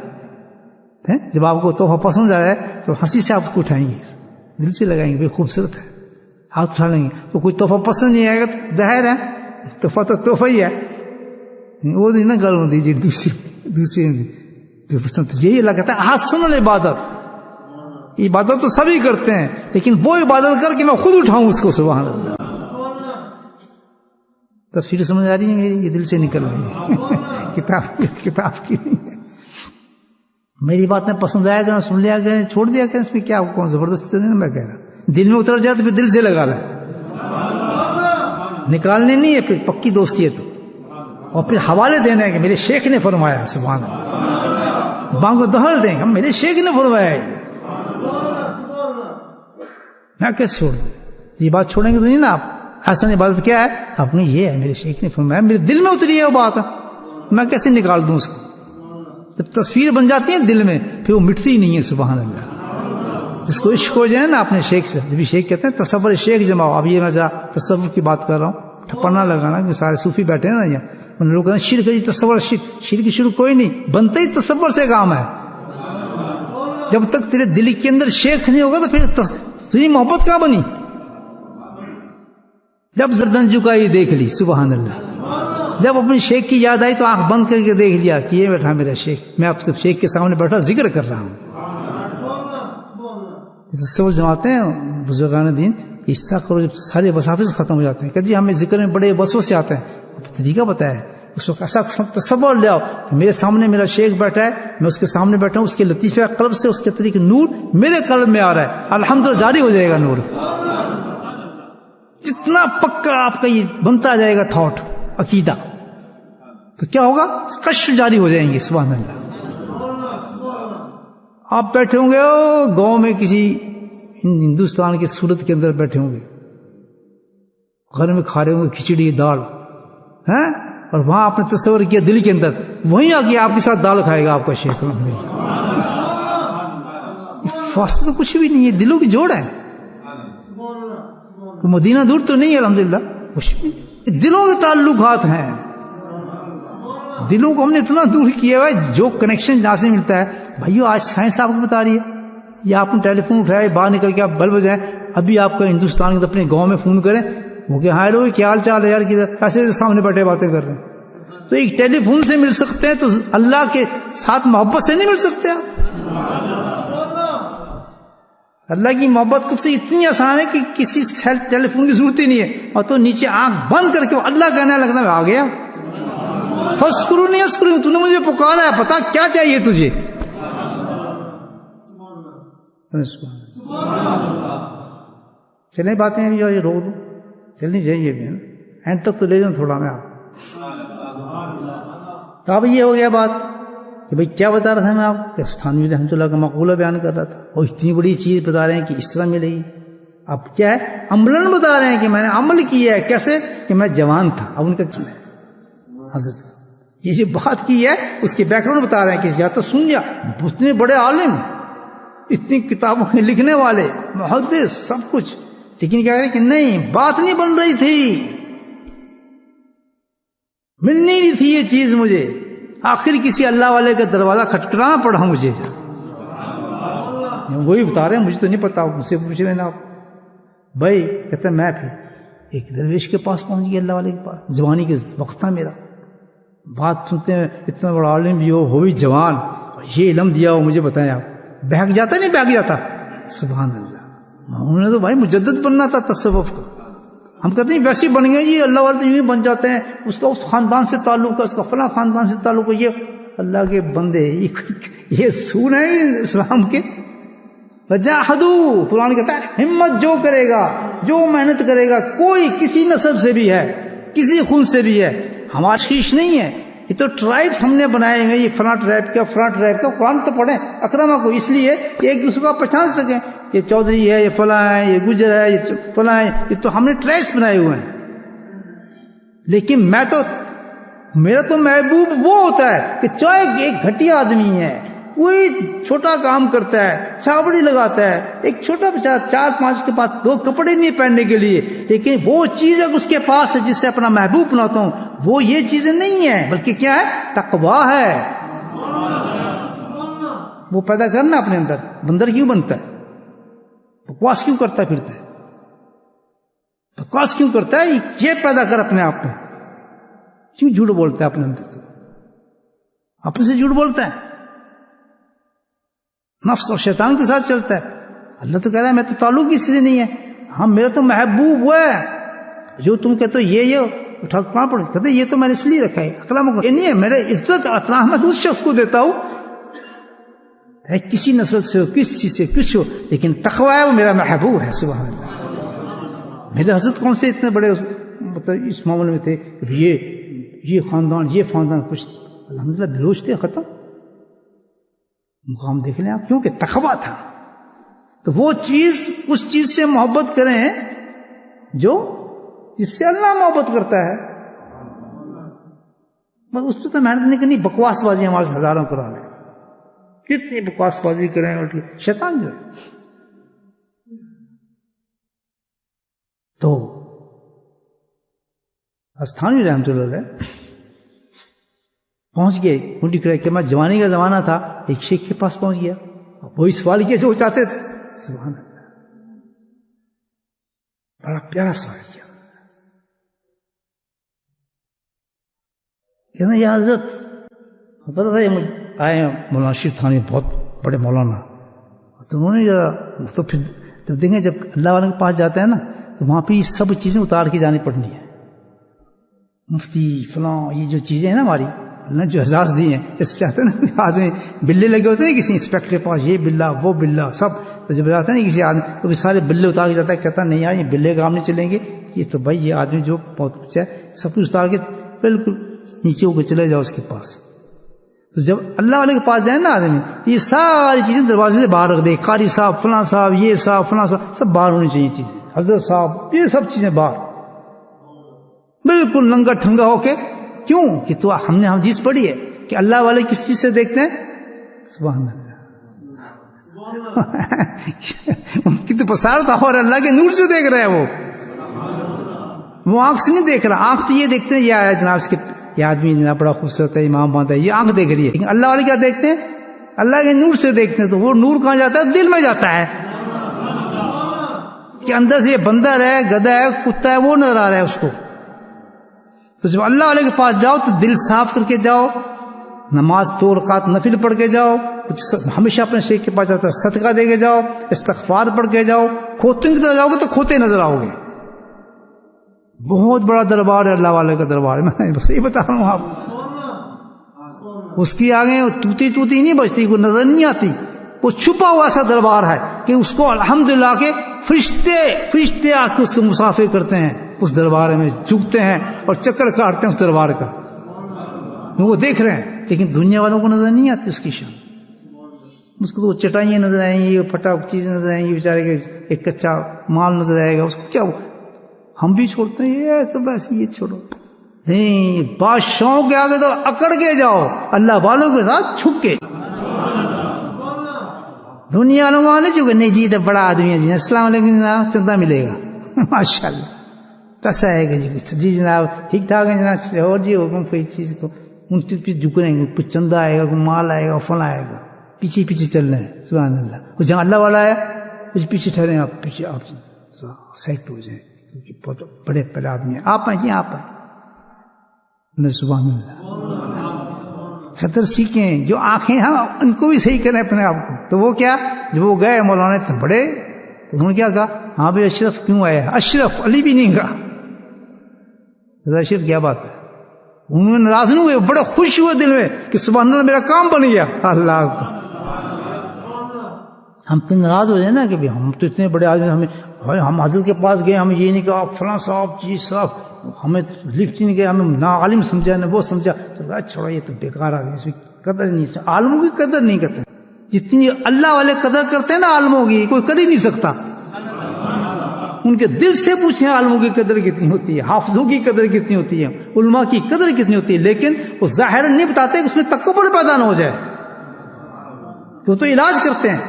جب آپ کو تحفہ پسند آ جائے تو ہنسی سے آپ اس کو اٹھائیں گے, دل سے لگائیں گے, بھائی خوبصورت ہے, ہاتھ اٹھا لیں گے. تو کوئی تحفہ پسند نہیں آئے گا تو ظاہر ہے تحفہ تو تحفہ ہی ہے, وہ نہیں نا گل ہوتی جی دوسری پسند. یہی اللہ کہتا ہے حسن العبادت. عبادت تو سبھی کرتے ہیں, لیکن وہ عبادت کر کے میں خود اٹھاؤں اس کو. سبحان اللہ. تفسیر سمجھ آ رہی ہے میری؟ یہ دل سے نکل رہی ہے, کتاب کی نہیں ہے. میری بات میں پسند آیا کریں, سن لیا کریں, چھوڑ دیا کریں, اس میں کیا کون زبردستی نہیں. میں کہہ رہا دل میں اتر جائے تو پھر دل سے لگا رہا ہے, نکالنے نہیں ہے. پھر پکی دوستی ہے تو, اور پھر حوالے دینا ہے کہ میرے شیخ نے فرمایا. سبحان اللہ. بانگ دہل دیں ہم, میرے شیخ نے فرمایا ہے. میں کیسے چھوڑ دوں؟ یہ بات چھوڑیں گے تو نہیں نا آپ. حسن عبادت کیا ہے؟ اپنے یہ ہے میرے شیخ نے فرمایا, میرے دل میں اتری ہے وہ بات, میں کیسے نکال دوں اس کو؟ جب تصویر بن جاتی ہے دل میں پھر وہ مٹتی نہیں ہے. سبحان اللہ. جس کو عشق ہو جائے نا اپنے شیخ سے, جب شیخ کہتے ہیں تصور شیخ جماؤ. اب یہ میں ذرا تصور کی بات کر رہا ہوں, ٹھپا نہ لگانا, کہ سارے صوفی بیٹھے ہیں نا یہاں, ان لوگوں کا شرک ہے, تصور شرک شروع کوئی نہیں, بنتا ہی تصور سے کام ہے. جب تک تیرے دل کے اندر شیخ نہیں ہوگا تو پھر تو یہ محبت کہاں بنی؟ جب گردن جھکائی دیکھ لی، سبحان اللہ، جب اپنی شیخ کی یاد آئی تو آنکھ بند کر کے دیکھ لیا کہ یہ بیٹھا میرا شیخ، میں آپ سے شیخ کے سامنے بیٹھا ذکر کر رہا ہوں۔ تصور جماتے ہیں بزرگان دین، اس طرح کرو جب سارے وساوس ختم ہو جاتے ہیں کہ جی ہمیں ذکر میں بڑے وسوسے آتے ہیں، طریقہ بتایا ہے۔ اس وقت ایسا تصور لے آؤ کہ میرے سامنے میرا شیخ بیٹھا ہے، میں اس کے سامنے بیٹھا ہوں، اس کے لطیفہ قلب سے اس کے طریقے نور میرے قلب میں آ رہا ہے، الحمدللہ جاری ہو جائے گا نور۔ جتنا پکا آپ کا یہ بنتا جائے گا تھاٹ، عقیدہ، تو کیا ہوگا؟ کشف جاری ہو جائیں گے، سبحان اللہ۔ آپ بیٹھے ہوں گے گاؤں میں کسی ہندوستان کی صورت کے اندر بیٹھے ہوں گے، گھر میں کھا رہے ہوں گے کھچڑی دال، ہیں، اور وہاں آپ نے تصور کیا دل کے اندر، وہیں آ کے آپ کے ساتھ دال کھائے گا آپ کا شیخ۔ فاصلہ تو کچھ بھی نہیں ہے، دلوں کی جوڑ ہے، مدینہ دور تو نہیں ہے الحمدللہ، کچھ بھی دلوں کے تعلقات ہیں۔ دلوں کو ہم نے اتنا دور کیا ہے، جو کنیکشن جہاں سے ملتا ہے بھائیو، آج سائنس آپ کو بتا رہی ہے، یا آپ نے ٹیلی فون اٹھائے باہر نکل کے آپ بلب بجائیں، ابھی آپ کا ہندوستان کے اپنے گاؤں میں فون کریں، وہ کہ ہاں لو کیا حال چال ہے یار، کیسے سامنے بیٹھے باتیں کر رہے ہیں۔ تو ایک ٹیلی فون سے مل سکتے ہیں، تو اللہ کے ساتھ محبت سے نہیں مل سکتے آپ۔ اللہ کی محبت کو سے اتنی آسان ہے کہ کسی سیل ٹیلی فون کی ضرورت ہی نہیں ہے، اور تو نیچے آنکھ بند کر کے اللہ کہنے لگنا میں آ گیا، فذکرونی نہیں اذکرکم، تو نے مجھے پکارا ہے، پتا کیا چاہیے تجھے۔ چلیں باتیں ابھی یہ روک دو، چلنی چاہیے بھی، اینڈ تک تو لے جاؤں تھوڑا میں آپ۔ تو اب یہ ہو گیا بات کہ بھئی کیا بتا رہا تھا میں آپ کہ استھانوی رحمۃ اللہ کا مقولہ بیان کر رہا تھا، اور اتنی بڑی چیز بتا رہے ہیں کہ اس طرح ملے گی۔ اب کیا ہے، عملاً بتا رہے ہیں کہ میں نے عمل کیا ہے، کیسے کہ میں جوان تھا، اب ان کا کیا ہے حضرت یہ جو بات کی ہے اس کے بیک گراؤنڈ بتا رہے ہیں کہ یا تو سن جا، اتنے بڑے عالم، اتنی کتابوں کے لکھنے والے، محدث، سب کچھ، لیکن کیا کہ نہیں، بات نہیں بن رہی تھی، ملنی نہیں تھی یہ چیز مجھے، آخر کسی اللہ والے کا دروازہ کھٹکھٹانا پڑا مجھے۔ وہی بتا رہے ہیں، مجھے تو نہیں پتا، مجھ سے پوچھ لینا آپ۔ بھائی کہتے ہیں میں پھر ایک درویش کے پاس پہنچ گیا، اللہ والے کے پاس، جوانی کے وقت تھا میرا، بات سنتے ہیں اتنا بڑا عالم بھی ہو بھی جوان، اور یہ علم دیا ہو مجھے بتائیں آپ، بہک جاتا نہیں بہک جاتا؟ سبحان اللہ۔ انہوں نے تو بھائی مجدد بننا تھا تصوف کا، ہم کہتے ہیں ویسے بن گئے جی، اللہ والے تو یوں بن جاتے ہیں، اس کا اس خاندان سے تعلق ہے، اس کا فلاں خاندان سے تعلق ہے، یہ اللہ کے بندے، یہ سون ہے اسلام کے۔ وجاہدوا، قرآن کہتا ہے ہمت جو کرے گا، جو محنت کرے گا، کوئی کسی نسل سے بھی ہے، کسی خون سے بھی ہے، ہمارا شیش نہیں ہے، یہ تو ٹرائبس ہم نے بنائے ہیں، یہ فلاں ٹرائب کا فلاں ٹرائب کا، قرآن تو پڑھیں اکرما کو، اس لیے کہ ایک دوسرے کو آپ پہچان سکیں، یہ چودھری ہے، یہ فلاں ہے، یہ گجر ہے، یہ فلاں ہے، یہ تو ہم نے ٹرائبس بنائے ہوئے ہیں۔ لیکن میرا تو محبوب وہ ہوتا ہے کہ چاہے ایک گھٹیا آدمی ہے، کوئی چھوٹا کام کرتا ہے، چھاوڑی لگاتا ہے، ایک چھوٹا بچہ 4-5 کے پاس 2 کپڑے نہیں پہننے کے لیے، لیکن وہ چیز اگر اس کے پاس ہے جس سے اپنا محبوب بناتا ہوں، وہ یہ چیزیں نہیں ہیں، بلکہ کیا ہے، تقویٰ ہے۔ وہ پیدا کرنا اپنے اندر، بندر کیوں بنتا ہے؟ بکواس کیوں کرتا پھرتا ہے؟ بکواس کیوں کرتا ہے؟ یہ پیدا کر اپنے آپ میں، کیوں جھوٹ بولتا ہے اپنے اندر؟ اپنے سے جھوٹ بولتا ہے، نفس اور شیطان کے ساتھ چلتا ہے۔ اللہ تو کہہ رہا ہے میں تو تعلق کسی سے نہیں ہے، ہاں میرا تو محبوب وہ ہے، جو تم کہتے ہو یہ اٹھا کہاں پڑ، کہتے یہ تو میں نے اس لیے رکھا ہے، اکرمکم، یہ نہیں ہے، میرے عزت احترام اس شخص کو دیتا ہوں، کسی نسل سے ہو، کس چیز سے کچھ ہو، لیکن تقویٰ ہے وہ میرا محبوب ہے۔ سبحان اللہ۔ میرے حضرت کون سے اتنے بڑے مطلب اس معاملے میں تھے کہ یہ خاندان یہ خاندان، کچھ الحمدللہ بلوچ تھے، ختم مقام دیکھ لیں آپ، کیونکہ تقویٰ تھا۔ تو وہ چیز، اس چیز سے محبت کریں جو جس سے اللہ محبت کرتا ہے، اس پہ تو محنت نہیں کرنی، بکواس بازی ہمارے سے ہزاروں کرا لیں، کتنی بکواس بازی کریں، اور شیطان جو ہے۔ تو استھانوی رحمۃ اللہ علیہ پہنچ گئے کنڈی کرے کہ میں جوانی کا زمانہ تھا، ایک شیخ کے پاس پہنچ گیا، وہی سوال کیا جو وہ چاہتے تھے۔ سبحان اللہ۔ بڑا پیارا سوال کیا. کہنا یا حضرت پتا تھا یہ آئے مولانا شریف تھانی بہت بڑے مولانا, تو انہوں نے تو پھر جب دیکھیں جب اللہ والے کے پاس جاتے ہیں نا تو وہاں پہ یہ سب چیزیں اتار کے جانی پڑنی ہیں, مفتی فلاں یہ جو چیزیں ہیں نا ہماری اللہ نے جو اعزاز دیے ہیں, جیسے چاہتے ہیں نا آدمی بلے لگے ہوتے ہیں کسی انسپیکٹر کے پاس, یہ بلا وہ بلا سب, تو جب جاتے ہیں نا کسی آدمی تو بھی سارے بلے اتار کے جاتا ہے, کہتا نہیں یار یہ بلے کام نہیں چلیں گے, یہ تو بھائی یہ آدمی جو بہت کچھ ہے سب کچھ اتار کے بالکل نیچے ہو کے چلے جاؤ اس کے پاس. تو جب اللہ والے کے پاس جائیں نا آدمی یہ ساری چیزیں دروازے سے باہر رکھ دے, قاری صاحب فلاں صاحب یہ صاحب فلاں صاحب سب باہر ہونی چاہیے چیزیں, حضرت صاحب یہ سب چیزیں باہر بالکل ننگا ٹھنگا ہو کے. کیوں کہ تو ہم نے حدیث پڑھی ہے کہ اللہ والے کس چیز سے دیکھتے ہیں, سبحان اللہ ان کی تو بصارت اور اللہ کے نور سے دیکھ رہے ہیں, وہ آنکھ سے نہیں دیکھ رہا. آنکھ تو یہ دیکھتے ہیں یہ آیا جناب اس کے یہ آدمی جناب بڑا خوبصورت ہے, امام باندھا ہے, یہ آنکھ دیکھ رہی ہے, لیکن اللہ والے کیا دیکھتے ہیں, اللہ کے نور سے دیکھتے ہیں. تو وہ نور کہاں جاتا ہے, دل میں جاتا ہے, کہ اندر سے یہ بندر ہے, گدھا ہے, کتا ہے, وہ نظر آ رہا ہے اس کو. تو جب اللہ والے کے پاس جاؤ تو دل صاف کر کے جاؤ, نماز 2 رکعت نفل پڑھ کے جاؤ, کچھ ہمیشہ اپنے شیخ کے پاس جاتا ہے صدقہ دے کے جاؤ, استغفار پڑھ کے جاؤ. کھوتوں کی طرح جاؤ گے تو کھوتے نظر آؤ گے. بہت بڑا دربار ہے اللہ والے کا دربار ہے, میں بس یہ بتا رہا ہوں آپ. اس کی آگے توتی نہیں بچتی, کوئی نظر نہیں آتی, وہ چھپا ہوا ایسا دربار ہے کہ اس کو الحمدللہ کے فرشتے آ کے اس کو مسافر کرتے ہیں, اس دربار میں جھکتے ہیں اور چکر کاٹتے ہیں اس دربار کا. وہ دیکھ رہے ہیں لیکن دنیا والوں کو نظر نہیں آتی اس کی شان. اس کو تو چٹائیاں نظر آئیں گی, پھٹا چیزیں نظر آئیں گی, بیچارے کے ایک کچا مال نظر آئے گا, اس کو کیا ہم بھی چھوڑتے ہیں یہ سب ایسے, یہ چھوڑو نہیں. بادشاہوں کے آگے تو اکڑ کے جاؤ, اللہ والوں کے ساتھ چھپ کے. دنیا والوں کو نہیں چکے, نہیں جی تو بڑا آدمی ہے جی, السلام علیکم جناب, چندہ ملے گا ماشاء اللہ, کیسا ہے گا جی کچھ, جی جناب ٹھیک ٹھاک ہے جناب, اور جی حکم کوئی چیز کو ان کے پیچھے جھک رہے ہیں, کچھ چندہ آئے گا, کوئی مال آئے گا, فلاں آئے گا, پیچھے چل رہے ہیں. سبحان اللہ. کچھ جہاں اللہ والا ہے کچھ پیچھے ٹھہرے, آپ پیچھے آپ سیٹ ہو جائیں, بہت بڑے بڑے آدمی ہیں, آپ ہیں جی آپ ہیں. سبحان اللہ. قدر سیکھیں, جو آنکھیں ہیں ان کو بھی صحیح کریں اپنے آپ کو. تو وہ کیا, جب وہ گئے مولانا اتنے بڑے, تو انہوں نے کیا کہا, ہاں بھائی اشرف کیوں آئے, اشرف علی بھی نہیں کہا. اشرف کیا بات ہے, انہوں نے ناراض نہیں ہوئے, بڑے خوش ہوئے دل میں کہ سبحان اللہ میرا کام بن گیا. اللہ کو ہم تو ناراض ہو جائیں نا کہ ہم تو اتنے بڑے آدمی, ہم حضرت کے پاس گئے, ہمیں یہ نہیں کہا فلاں صاحب جی صاحب, ہمیں لفٹ ہی نہیں گیا, ہمیں نہ عالم سمجھا نہ وہ سمجھا. چھوڑا یہ تو بیکار آدمی, اس کی قدر نہیں, عالموں کی قدر نہیں کرتے. جتنی اللہ والے قدر کرتے ہیں نا عالموں کی, کوئی کر ہی نہیں سکتا. ان کے دل سے پوچھیں عالموں کی قدر کتنی ہوتی ہے, حافظوں کی قدر کتنی ہوتی ہے, علماء کی قدر کتنی ہوتی ہے. لیکن وہ ظاہر نہیں بتاتے کہ اس میں تکبر پیدا نہ ہو جائے, وہ تو علاج کرتے ہیں.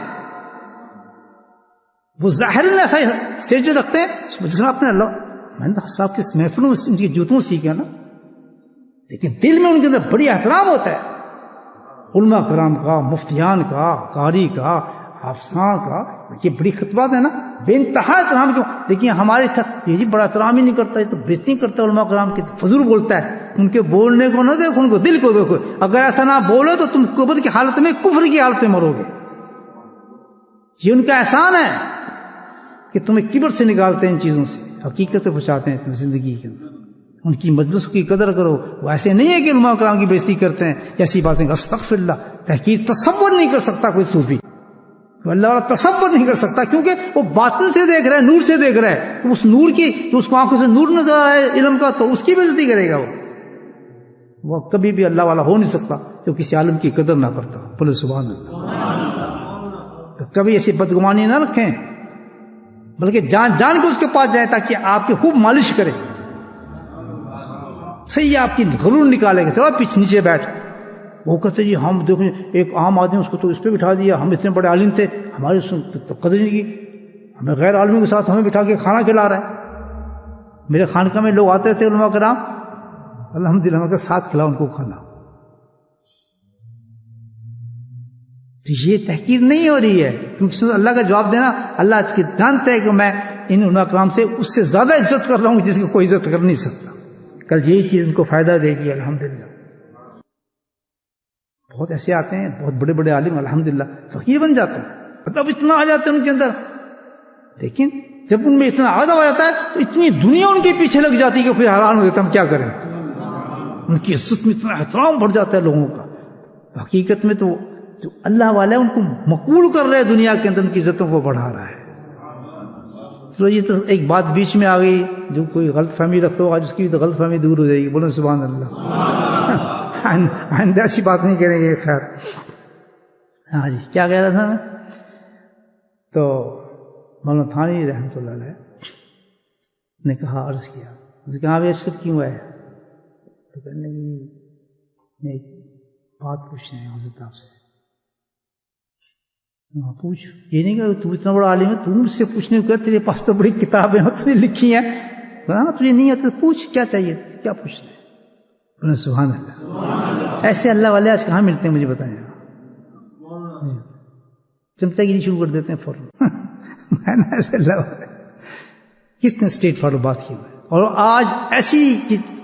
وہ ظاہر میں ایسا اسٹیج رکھتے ہیں جس میں اپنے اللہ, میں نے صاحب کی محفلوں میں ان کی جوتوں سیکھا نا, لیکن دل میں ان کے اندر بڑی احترام ہوتا ہے علماء کرام کا, مفتیان کا, قاری کا, حافظان کا. یہ بڑی خطبات ہے نا, بے انتہا احترام. کیوں, دیکھیے ہمارے خط یہ جی بڑا احترام ہی نہیں کرتا, یہ تو بےزتی کرتا ہے علماء کرام کی, فضول بولتا ہے. ان کے بولنے کو نہ دیکھو, ان کو دل کو دیکھو. اگر ایسا نہ بولو تو تم کفر کی حالت میں, کفر کی حالت میں مرو گے. یہ ان کا احسان ہے کہ تمہیں کبر سے نکالتے ہیں ان چیزوں سے, حقیقت پہ پہنچاتے ہیں تمہیں زندگی کے اندر. ان کی مجلس کی قدر کرو. وہ ایسے نہیں ہے کہ علماء کرام کی بےزتی کرتے ہیں, ایسی باتیں استغفر اللہ. تحقیق تصور نہیں کر سکتا کوئی صوفی, اللہ والا تصور نہیں کر سکتا, کیونکہ وہ باطن سے دیکھ رہا ہے, نور سے دیکھ رہا ہے. تو اس نور کی, جو اس کو آنکھوں سے نور نظر آ رہا ہے علم کا, تو اس کی بےزتی کرے گا. وہ کبھی بھی اللہ والا ہو نہیں سکتا جو کسی عالم کی قدر نہ کرتا. بولے سبحان اللہ. تو کبھی ایسی بدگمانی نہ رکھیں, بلکہ جان جان کے اس کے پاس جائیں تاکہ آپ کی خوب مالش کرے, صحیح آپ کی غرور نکالے گا. چلو پیچھے نیچے بیٹھ. وہ کہتے جی ہم دیکھیں ایک عام آدمی اس کو تو اس پہ بٹھا دیا, ہم اتنے بڑے عالم تھے, ہماری تو قدر نہیں کی, ہمیں غیر عالموں کے ساتھ ہمیں بٹھا کے کھانا کھلا رہا ہے. میرے خانقاہ میں لوگ آتے تھے علماء کرام, الحمدللہ ہم کے ساتھ کھلا ان کو کھانا. تو یہ تحقیر نہیں ہو رہی ہے، کیونکہ اللہ کا جواب دینا، اللہ اس کی جانتا ہے کہ میں ان علماء کرام سے اس سے زیادہ عزت کر رہا ہوں جس کی کوئی عزت کر نہیں سکتا. کل یہی چیز ان کو فائدہ دے گی الحمدللہ. بہت ایسے آتے ہیں بہت بڑے بڑے عالم الحمدللہ فقیر بن جاتے ہیں، مطلب اتنا آ جاتے ہیں ان کے اندر، لیکن جب ان میں اتنا آداب آ جاتا ہے تو اتنی دنیا ان کے پیچھے لگ جاتی ہے کہ پھر حیران ہو جاتا ہے ہم کیا کریں. ان کی عزت میں اتنا احترام بڑھ جاتا ہے لوگوں کا. حقیقت میں تو جو اللہ والے ان کو مقبول کر رہے ہیں دنیا کے اندر، ان کی عزتوں کو بڑھا رہا ہے. چلو یہ تو ایک بات بیچ میں آ گئی، جو کوئی غلط فہمی رکھتا ہوگا جس کی تو غلط فہمی دور ہو جائے گی. بولو سبحان اللہ. آئندہ ایسی بات نہیں کریں گے. خیر ہاں جی، کیا کہہ رہا تھا میں؟ تو مولانا تھانوی رحمۃ اللہ علیہ نے کہا، عرض کیا، اس کہا بھی اشرف کیوں ہے؟ تو کہنے لگی میں ایک بات پوچھنا ہے حضرت آپ سے. ہاں پوچھ. یہ نہیں کہ تو اتنا بڑا عالم ہے، تو مجھ سے پوچھنے کو، تیرے پاس تو بڑی کتابیں ہیں تم نے لکھی ہیں، ہاں تجھے نہیں آتا پوچھ، کیا چاہیے، کیا پوچھنا ہے؟ سبحان اللہ. ایسے اللہ والے آج کہاں ملتے ہیں مجھے بتائیں. چمچہ گیری شروع کر دیتے ہیں فوراً. ایسے اللہ والے کس نے اسٹریٹ فارورڈ بات کی ہے. اور آج ایسی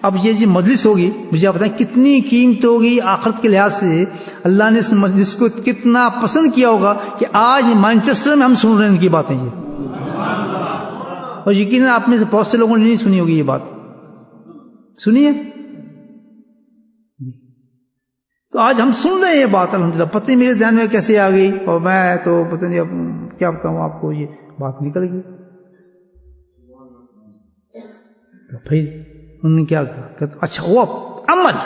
اب یہ جو مجلس ہوگی، مجھے آپ بتائیں کتنی قیمت ہوگی آخرت کے لحاظ سے. اللہ نے اس مجلس کو کتنا پسند کیا ہوگا کہ آج مانچسٹر میں ہم سن رہے ہیں ان کی باتیں یہ. اور یقیناً آپ میں سے بہت سے لوگوں نے نہیں سنی ہوگی یہ بات. سنیے تو آج ہم سن رہے ہیں یہ بات الحمدللہ. پتہ نہیں میرے ذہن میں کیسے آ گئی، اور میں تو پتہ نہیں اب کیا بتاؤں آپ کو، یہ بات نکل گئی. تو پھر انہوں نے کیا کہا کہ اچھا وہ عمل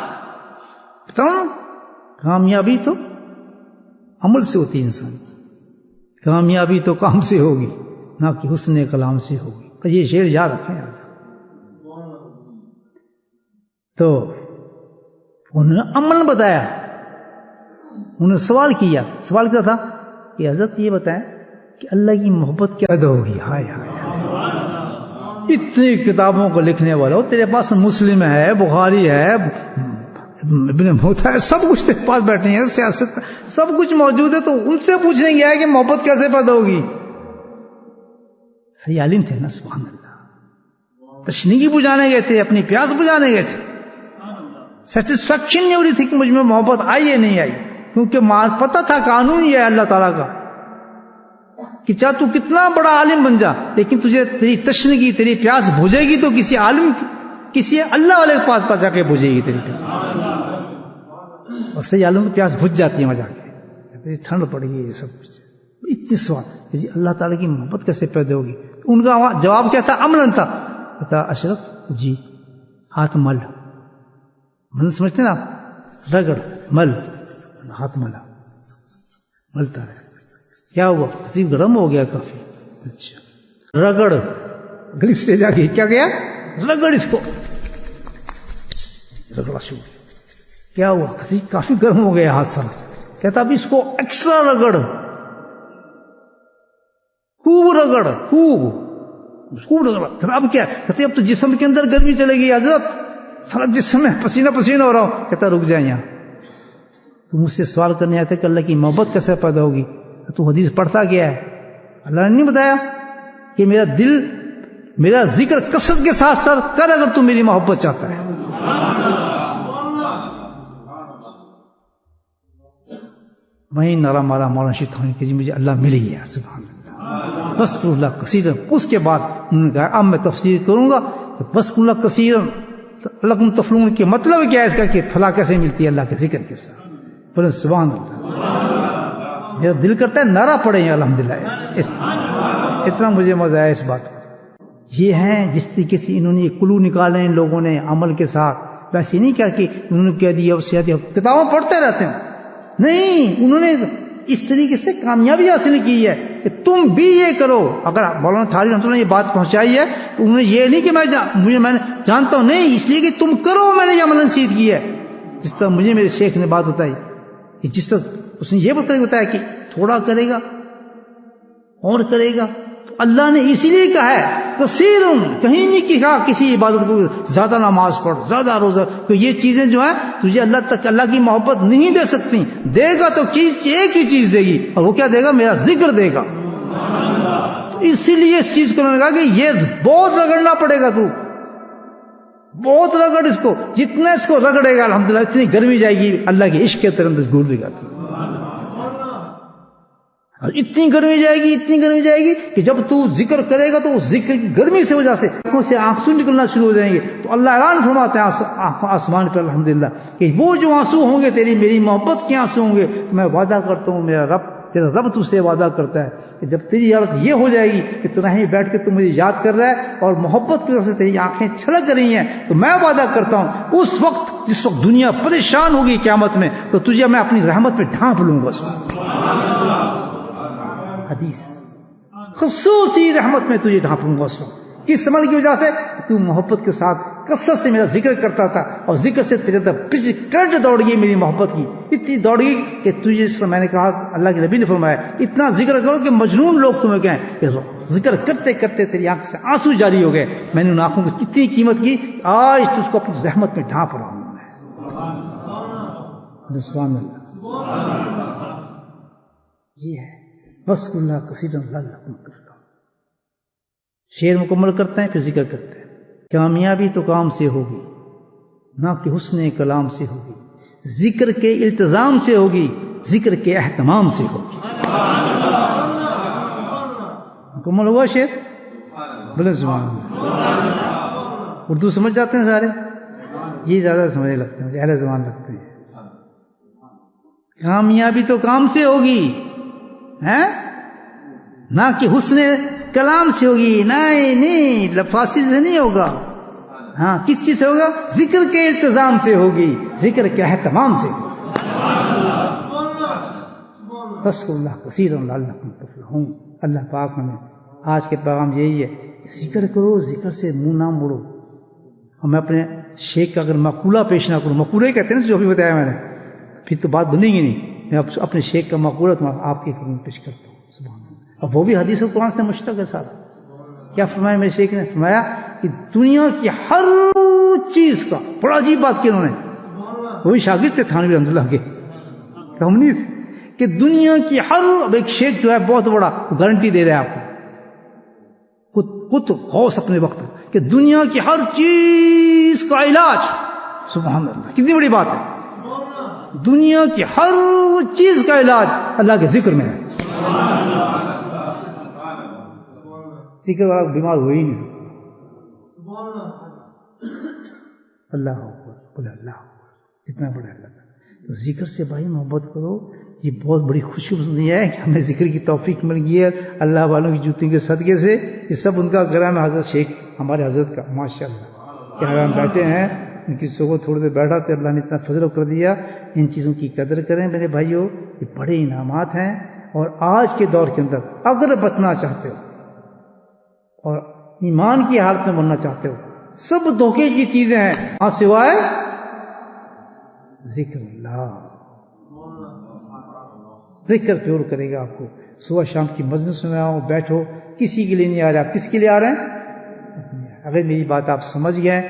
بتاؤں، کامیابی تو عمل سے ہوتی ہے انسان کی، کامیابی تو کام سے ہوگی نہ کہ حسن کلام سے ہوگی. یہ شعر یاد رکھیں. تو انہوں نے عمل بتایا. انہوں نے سوال کیا تھا کہ حضرت یہ بتائیں کہ اللہ کی محبت کیا پیدا ہوگی. ہائے ہائے، اتنی کتابوں کو لکھنے والا، تیرے پاس مسلم ہے، بخاری ہے، ابن موتا ہے، سب کچھ تیرے پاس بیٹھے ہیں، سیاست سب کچھ موجود ہے، تو ان سے پوچھنے گیا ہے کہ محبت کیسے پیدا ہوگی. صحیح عالم تھے نا، سبحان اللہ. تشنیگی بجھانے گئے تھے، اپنی پیاس بجھانے گئے تھے. سیٹسفیکشن نہیں ہو رہی تھی کہ مجھ میں محبت آئی یا نہیں آئی، کیونکہ پتہ تھا قانون یہ ہے اللہ تعالیٰ کا کہ چاہے تو کتنا بڑا عالم بن جا، لیکن تجھے تیری تشنگی، تیری پیاس بجھے گی تو کسی عالم، کسی اللہ والے کے پاس جا کے بجھے گی تیری پیاس. اور صحیح عالم کی پیاس بجھ جاتی ہے وہاں جا کے، ٹھنڈ پڑے گی، یہ سب کچھ. اتنے سوال کہ جی اللہ تعالیٰ کی محبت کیسے پیدا ہوگی. ان کا جواب کیا تھا؟ عملاً تھا. کہتا اشرف جی ہاتھ مل سمجھتے نا، رگڑ مل، ہاتھ ملا، ملتا رہے. کیا ہوا؟ عجیب گرم ہو گیا کافی. اچھا رگڑ، اگلی اسٹیج آ گئی. کیا گیا؟ رگڑ، اس کو رگڑا شروع. کیا ہوا؟ کافی گرم ہو گیا ہاتھ سارا. کہتا اب اس کو ایکسٹرا رگڑ، خوب رگڑ، خوب رگڑ. اب کیا کہتے اب تو جسم کے اندر گرمی چلے گی حضرت، سارا جسم میں پسینہ پسینہ ہو رہا ہوں. کہتا رک جائیں یہاں، تو مجھ سے سوال کرنے آتے کہ اللہ کی محبت کیسے پیدا ہوگی. تو حدیث پڑھتا گیا ہے، اللہ نے نہیں بتایا کہ میرا دل میرا ذکر کثرت کے ساتھ سر کر اگر تو میری محبت چاہتا ہے. وہیں نارا مارا مولانا شیخ تھانوی کہ جی مجھے اللہ مل گیا. سبحان اللہ. وذکر اللہ کثیرا. اس کے بعد انہوں نے کہا اب میں تفسیر کروں گا. وذکر اللہ کثیرا لعلکم تفلحون کے مطلب کیا ہے اس کا کہ فلاح کیسے ملتی ہے اللہ کے ذکر کے ساتھ. بولے سبحان اللہ. میرا دل کرتا ہے نعرہ پڑے ہیں الحمدللہ. اتنا مجھے مزہ آیا اس بات. یہ ہیں جس طریقے سے انہوں نے کلو نکالے ان لوگوں نے عمل کے ساتھ. ویسے نہیں کہا کہ انہوں نے کہہ دیا کتابوں پڑھتے رہتے ہیں، نہیں، انہوں نے اس طریقے سے کامیابی حاصل کی ہے کہ تم بھی یہ کرو. اگر مولانا تھانوی رحمۃ اللہ نے یہ بات پہنچائی ہے تو انہوں نے یہ نہیں کہ میں جانتا ہوں، نہیں، اس لیے کہ تم کرو. میں نے یہ عمل نصیحت کی ہے. جس طرح مجھے میرے شیخ نے بات بتائی کہ جس طرح اس نے یہ بتایا کہ تھوڑا کرے گا اور کرے گا تو اللہ نے اسی لیے کہا ہے کثیرن، کہیں نہیں کہا کسی عبادت کو زیادہ نماز پڑھ، زیادہ روزہ، کہ یہ چیزیں جو ہیں تجھے اللہ تک اللہ کی محبت نہیں دے سکتی. دے گا تو ایک ہی چیز دے گی، اور وہ کیا دے گا؟ میرا ذکر دے گا. اسی لیے اس چیز کو انہوں نے کہا کہ یہ بہت رگڑنا پڑے گا، تو بہت رگڑ اس کو، جتنا اس کو رگڑے گا الحمدللہ اتنی گرمی جائے گی اللہ کے عشق کے طرف گول لے گا. اور اتنی گرمی جائے گی، اتنی گرمی جائے گی کہ جب تو ذکر کرے گا تو اس ذکر کی گرمی سے وجہ سے آنکھوں سے آنسو نکلنا شروع ہو جائیں گے. تو اللہ اعلان فرماتے ہیں آسمان پر الحمدللہ کہ وہ جو آنسو ہوں گے تیری میری محبت کے آنسو ہوں گے. میں وعدہ کرتا ہوں میرا رب، تیرا رب تجھ سے وعدہ کرتا ہے کہ جب تیری حالت یہ ہو جائے گی کہ تو نہیں بیٹھ کے تو مجھے یاد کر رہا ہے اور محبت کی وجہ سے تیری آنکھیں چھلک رہی ہیں، تو میں وعدہ کرتا ہوں اس وقت جس وقت دنیا پریشان ہوگی قیامت میں، تو تجھے میں اپنی رحمت میں ڈھانپ لوں گا. حدیث خصوصی رحمت میں تجھے ڈھانپوں گا اس وقت. کس عمل کی وجہ سے؟ تو محبت کے ساتھ کثرت سے میرا ذکر کرتا تھا، اور ذکر سے تیرے اندر پیچھے کرنٹ دوڑ گئی میری محبت کی، اتنی دوڑ گئی کہ تجھے اس میں نے کہا، اللہ کے نبی نے فرمایا اتنا ذکر کرو کہ مجنون لوگ تمہیں کہیں کہ ذکر کرتے کرتے تیری آنکھ سے آنسو جاری ہو گئے. میں نے ان آنکھوں کی کتنی قیمت کی، آج تجھ کو اپنی رحمت میں ڈھانپ رہا ہوں میں. سبحان اللہ. یہ ہے بس اللہ کثیرا لعلکم تفلحون. شعر مکمل کرتے ہیں پھر ذکر کرتے ہیں. کامیابی تو کام سے ہوگی نہ کہ حسن کلام سے ہوگی، ذکر کے التزام سے ہوگی، ذکر کے اہتمام سے ہوگی. مکمل ہوا شعر؟ بولے سبحان اللہ. اردو سمجھ جاتے ہیں سارے؟ یہ زیادہ سمجھنے لگتے ہیں، اہل زبان لگتے ہیں. کامیابی تو کام سے ہوگی نہ کہ حسن کلام سے ہوگی. نہیں لفاظی سے نہیں ہوگا. ہاں کس چیز سے ہوگا؟ ذکر کے التزام سے ہوگی، ذکر کے اہتمام سے. بس اللہ کثیرا لعلکم تفلحون. اللہ پاک ہمیں آج کے پیغام یہی ہے، ذکر کرو، ذکر سے منہ نہ موڑو. اور میں اپنے شیخ کا اگر مقولہ پیش نہ کروں، مقولہ ہی کہتے ہیں نا جو بھی بتایا میں نے، پھر تو بات بنے گی نہیں. میں اپنے شیخ کا مقولہ آپ کے خدمت پیش کرتا ہوں. سبحان اللہ. اور وہ بھی حدیث قرآن سے مشتق ہے صاحب. کیا فرمایا میرے شیخ نے؟ فرمایا کہ دنیا کی ہر چیز کا، بڑا عجیب بات کی انہوں نے، وہ بھی شاگرد تھے تھانوی رحمۃ اللہ کے، ہم نہیں تھے، کہ دنیا کی ہر، اب ایک شیخ جو ہے بہت بڑا، وہ گارنٹی دے رہا ہے آپ کو غوث اپنے وقت، کہ دنیا کی ہر چیز کا علاج، سبحان اللہ کتنی بڑی بات ہے، دنیا کی ہر چیز کا علاج اللہ کے ذکر میں ہے. ذکر والا بیمار ہوئی نہیں. اللہ بولے اللہ اتنا بڑا اللہ. تو ذکر سے بھائی محبت کرو. یہ بہت بڑی خوشی ہے کہ ہمیں ذکر کی توفیق مل گئی ہے اللہ والوں کی جوتی کے صدقے سے. یہ سب ان کا کرم ہے. حضرت شیخ ہمارے حضرت کا ماشاء اللہ کیا ہم بیٹھے ہیں، ان کی صحبت تھوڑی دیر بیٹھا تو اللہ نے اتنا فضل کر دیا. ان چیزوں کی قدر کریں میرے بھائیوں، یہ بڑے انعامات ہیں. اور آج کے دور کے اندر اگر بچنا چاہتے ہو اور ایمان کی حالت میں بننا چاہتے ہو، سب دھوکے کی چیزیں ہیں سوائے ذکر اللہ. ذکر پیور کرے گا آپ کو. صبح شام کی مجلس میں آؤ، بیٹھو، کسی کے لیے نہیں آ رہا. آپ کس کے لیے آ رہے ہیں؟ اگر میری بات آپ سمجھ گئے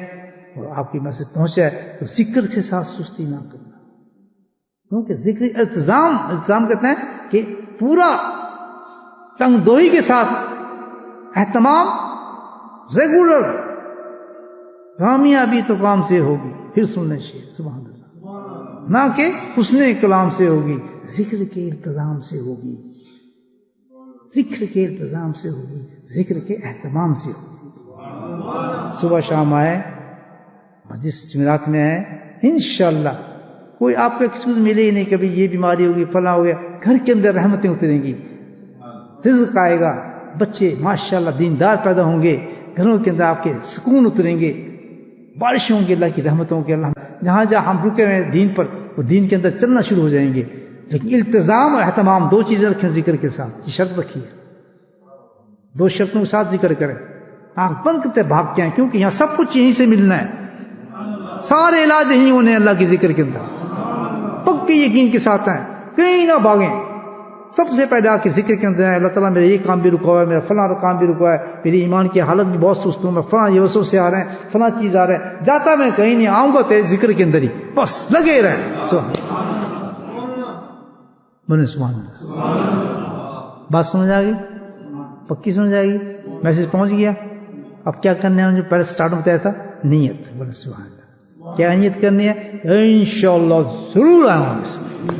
اور آپ کی مسجد پہنچا ہے تو ذکر کے ساتھ سستی نہ کرنا. کیونکہ ذکر التزام کہتے ہیں کہ پورا تنگ دوئی کے ساتھ اہتمام، ریگولر. کامیابی تو کام سے ہوگی، پھر سننے شیخ سبحان اللہ، نہ کہ حسن کلام سے ہوگی، ذکر کے التزام سے ہوگی. ذکر کے التزام سے ہوگی، ذکر کے اہتمام سے ہوگی. صبح شام آئے، جس جمعرات میں آئے، انشاءاللہ کوئی آپ کو ایکسکیوز ملے ہی نہیں. کبھی یہ بیماری ہوگی، فلاں ہو گیا، گھر کے اندر رحمتیں اتریں گی، رزق آئے گا، بچے ماشاءاللہ دیندار پیدا ہوں گے، گھروں کے اندر آپ کے سکون اتریں گے، بارش ہوں گی اللہ کی رحمتوں کے. اللہ جہاں جہاں ہم رکے ہوئے ہیں دین پر، وہ دین کے اندر چلنا شروع ہو جائیں گے. لیکن التزام اور اہتمام دو چیزیں رکھیں ذکر کے ساتھ. یہ شرط رکھیے، دو شرطوں کے ساتھ ذکر کریں. آنکھ بند کرتے بھاگ کے آئیں، کیونکہ یہاں سب کچھ یہیں سے ملنا ہے. سارے علاج یہیں ہونے ہیں اللہ کے ذکر کے اندر. پکے یقین کے ساتھ آئیں، کہیں نہ بھاگیں. سب سے پہلے کہ ذکر کے اندر اللہ تعالیٰ میرا یہ کام بھی رکا ہوا ہے، میرا فلاں کام بھی رکا ہے، میری ایمان کی حالت بھی بہت سست ہوں، میں فلاں یہ وسوسے سے آ رہے ہیں، فلاں چیز آ رہے ہیں، جاتا میں کہیں نہیں، آؤں گا تیرے ذکر کے اندر ہی، بس لگے رہیں۔ بولے سبحان اللہ۔ بات سمجھ آ گئی؟ پکی سمجھ آئے گی؟ میسج پہنچ گیا؟ اب کیا کرنا ہے؟ جو پہلے سٹارٹ میں بتایا تھا، نیت۔ بولے سبحان اللہ۔ کیا نیت کرنی ہے؟ انشاءاللہ ضرور آؤں گا،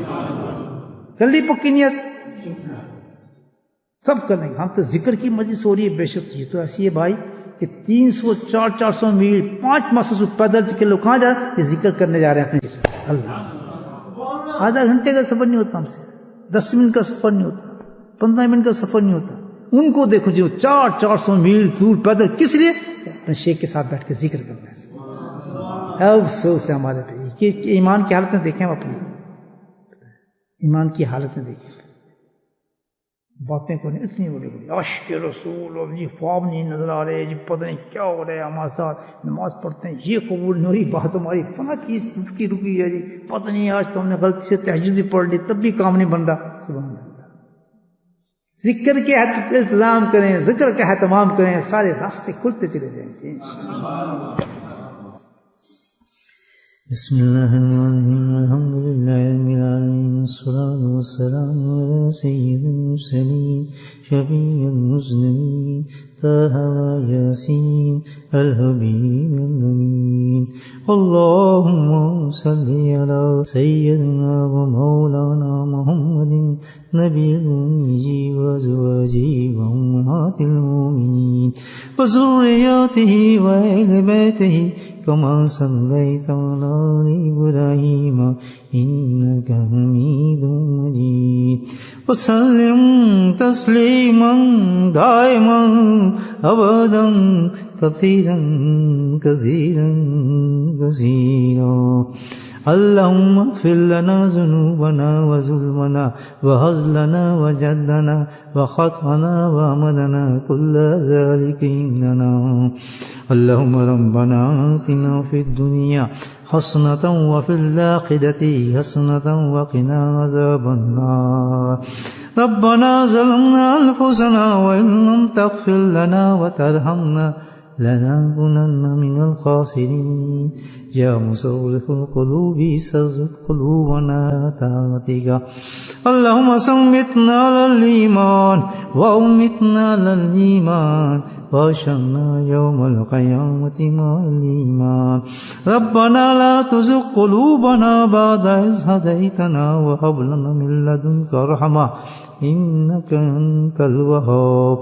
کر لی پکی نیت، سب کریں گے۔ ہم تو ذکر کی مجلس ہو رہی ہے، بے شک یہ تو ایسی ہے بھائی کہ 300-400 میل 5 ماسوں پیدل کے لوگ کہاں جا رہے ہیں؟ یہ ذکر کرنے جا رہے ہیں اپنے ساتھ۔ اللہ، آدھا گھنٹے کا سفر نہیں ہوتا ہم سے، 10 منٹ کا سفر نہیں ہوتا، 15 منٹ کا سفر نہیں ہوتا۔ ان کو دیکھو جو 400 میل دور پیدل، کس لیے؟ اپنے شیخ کے ساتھ بیٹھ کے ذکر کرنا ہے۔ افسوس ہے ہمارے پہ کہ ایمان کی حالت میں دیکھیں، ہم اپنی ایمان کی حالت میں دیکھیں، باتیں کو نہیں اتنی بڑی بڑی عشق رسول، اور یہ خواب نہیں نظر آ رہے، یہ پتہ نہیں کیا ہو رہا ہے ہمارے ساتھ، نماز پڑھتے ہیں یہ قبول نہیں ہو رہی، بات ہماری فلاں چیز رکی ہے جی، پتہ نہیں آج تو ہم نے غلطی سے تہجد بھی پڑھ لی تب بھی کام نہیں بن رہا۔ سبحان اللہ۔ ذکر کے التزام کریں، ذکر کا اہتمام کریں، سارے راستے کھلتے چلے جائیں گے۔ بسم اللہ الرحمن الرحیم، الحمد للہ رب العالمین، والصلاة والسلام علی سید المرسلین، شفیع المذنبین، طه و یاسین، الحبیب الامین۔ اللہم صلی علی سیدنا و مولانا محمد نبی الأمی و ازواجہ و امہات المؤمنین و ذریاتہ و اہل بیتہ کما صلیت علی ابراہیم انک حمید مجید وسلم تسلیما دائما ابدا کثیرا کثیرا کثیرا۔ اللہم اغفر لنا ذنوبنا وظلمنا وہزلنا وجدنا وخطأنا وعمدنا کل ذلك اننا۔ اللہم ربنا آتنا فی الدنیا حسنة وفی الآخرة حسنة وقنا عذاب النار۔ ربنا ظلمنا انفسنا وإن لم تغفر لنا وترحمنا لنكونن من الخاسرين۔ یا مصرف القلوب صرف قلوبنا طاعتك۔ اللهم ثبتنا على الإيمان وأمتنا على الإيمان واحشرنا يوم القيامة مع الإيمان۔ ربنا لا تزغ قلوبنا بعد إذ هديتنا وهب لنا من لدنك رحمة إنك أنت الوهاب۔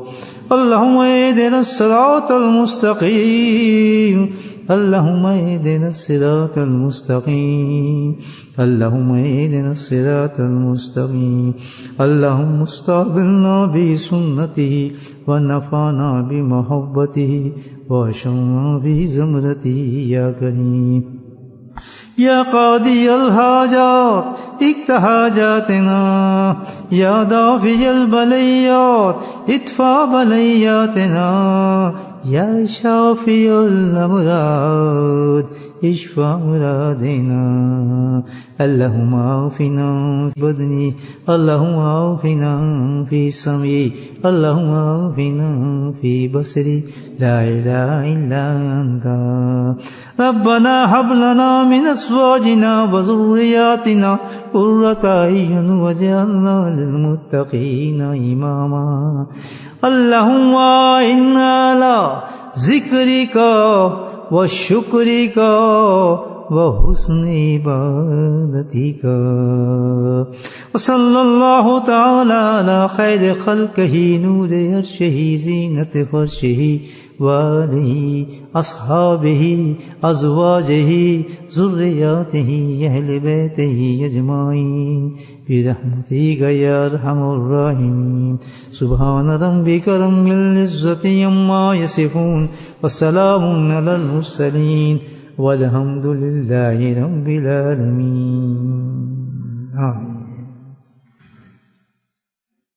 اللهم اهدنا الصراط المستقيم، اللهم اهدنا الصراط المستقيم، اللهم اهدنا الصراط المستقيم۔ اللهم استقبلنا بسنته ونفعنا بمحبته واشرنا بزمرته يا كريم۔ یا قاضی الحاجات اقض حاجاتنا، یا دافع البلیات ادفع بلیاتنا، یا شافی الامراض اشفع مرادنا۔ اللہم عافنا فی بدنی، اللہم عافنا فی سمعی، اللہم عافنا فی بصری، لا الہ الا انت۔ ربنا هب لنا من ازواجنا وذرياتنا قرة اعین واجعلنا للمتقین اماما۔ اللہم انا علی ذکرک وشکرک وحسن عبادتک۔ وصلی اللہ تعالی علی خیر خلقہ نور عرشہ زینت فرشہ وآلہ اصحابہ ازواجہ ذریاتہ اہل بیتہ اجمعین برحمتک یا ارحم الراحمین۔ سبحان ربک رب العزۃ عما یصفون وسلام علی المرسلین والحمد للہ رب العالمین۔ آمین۔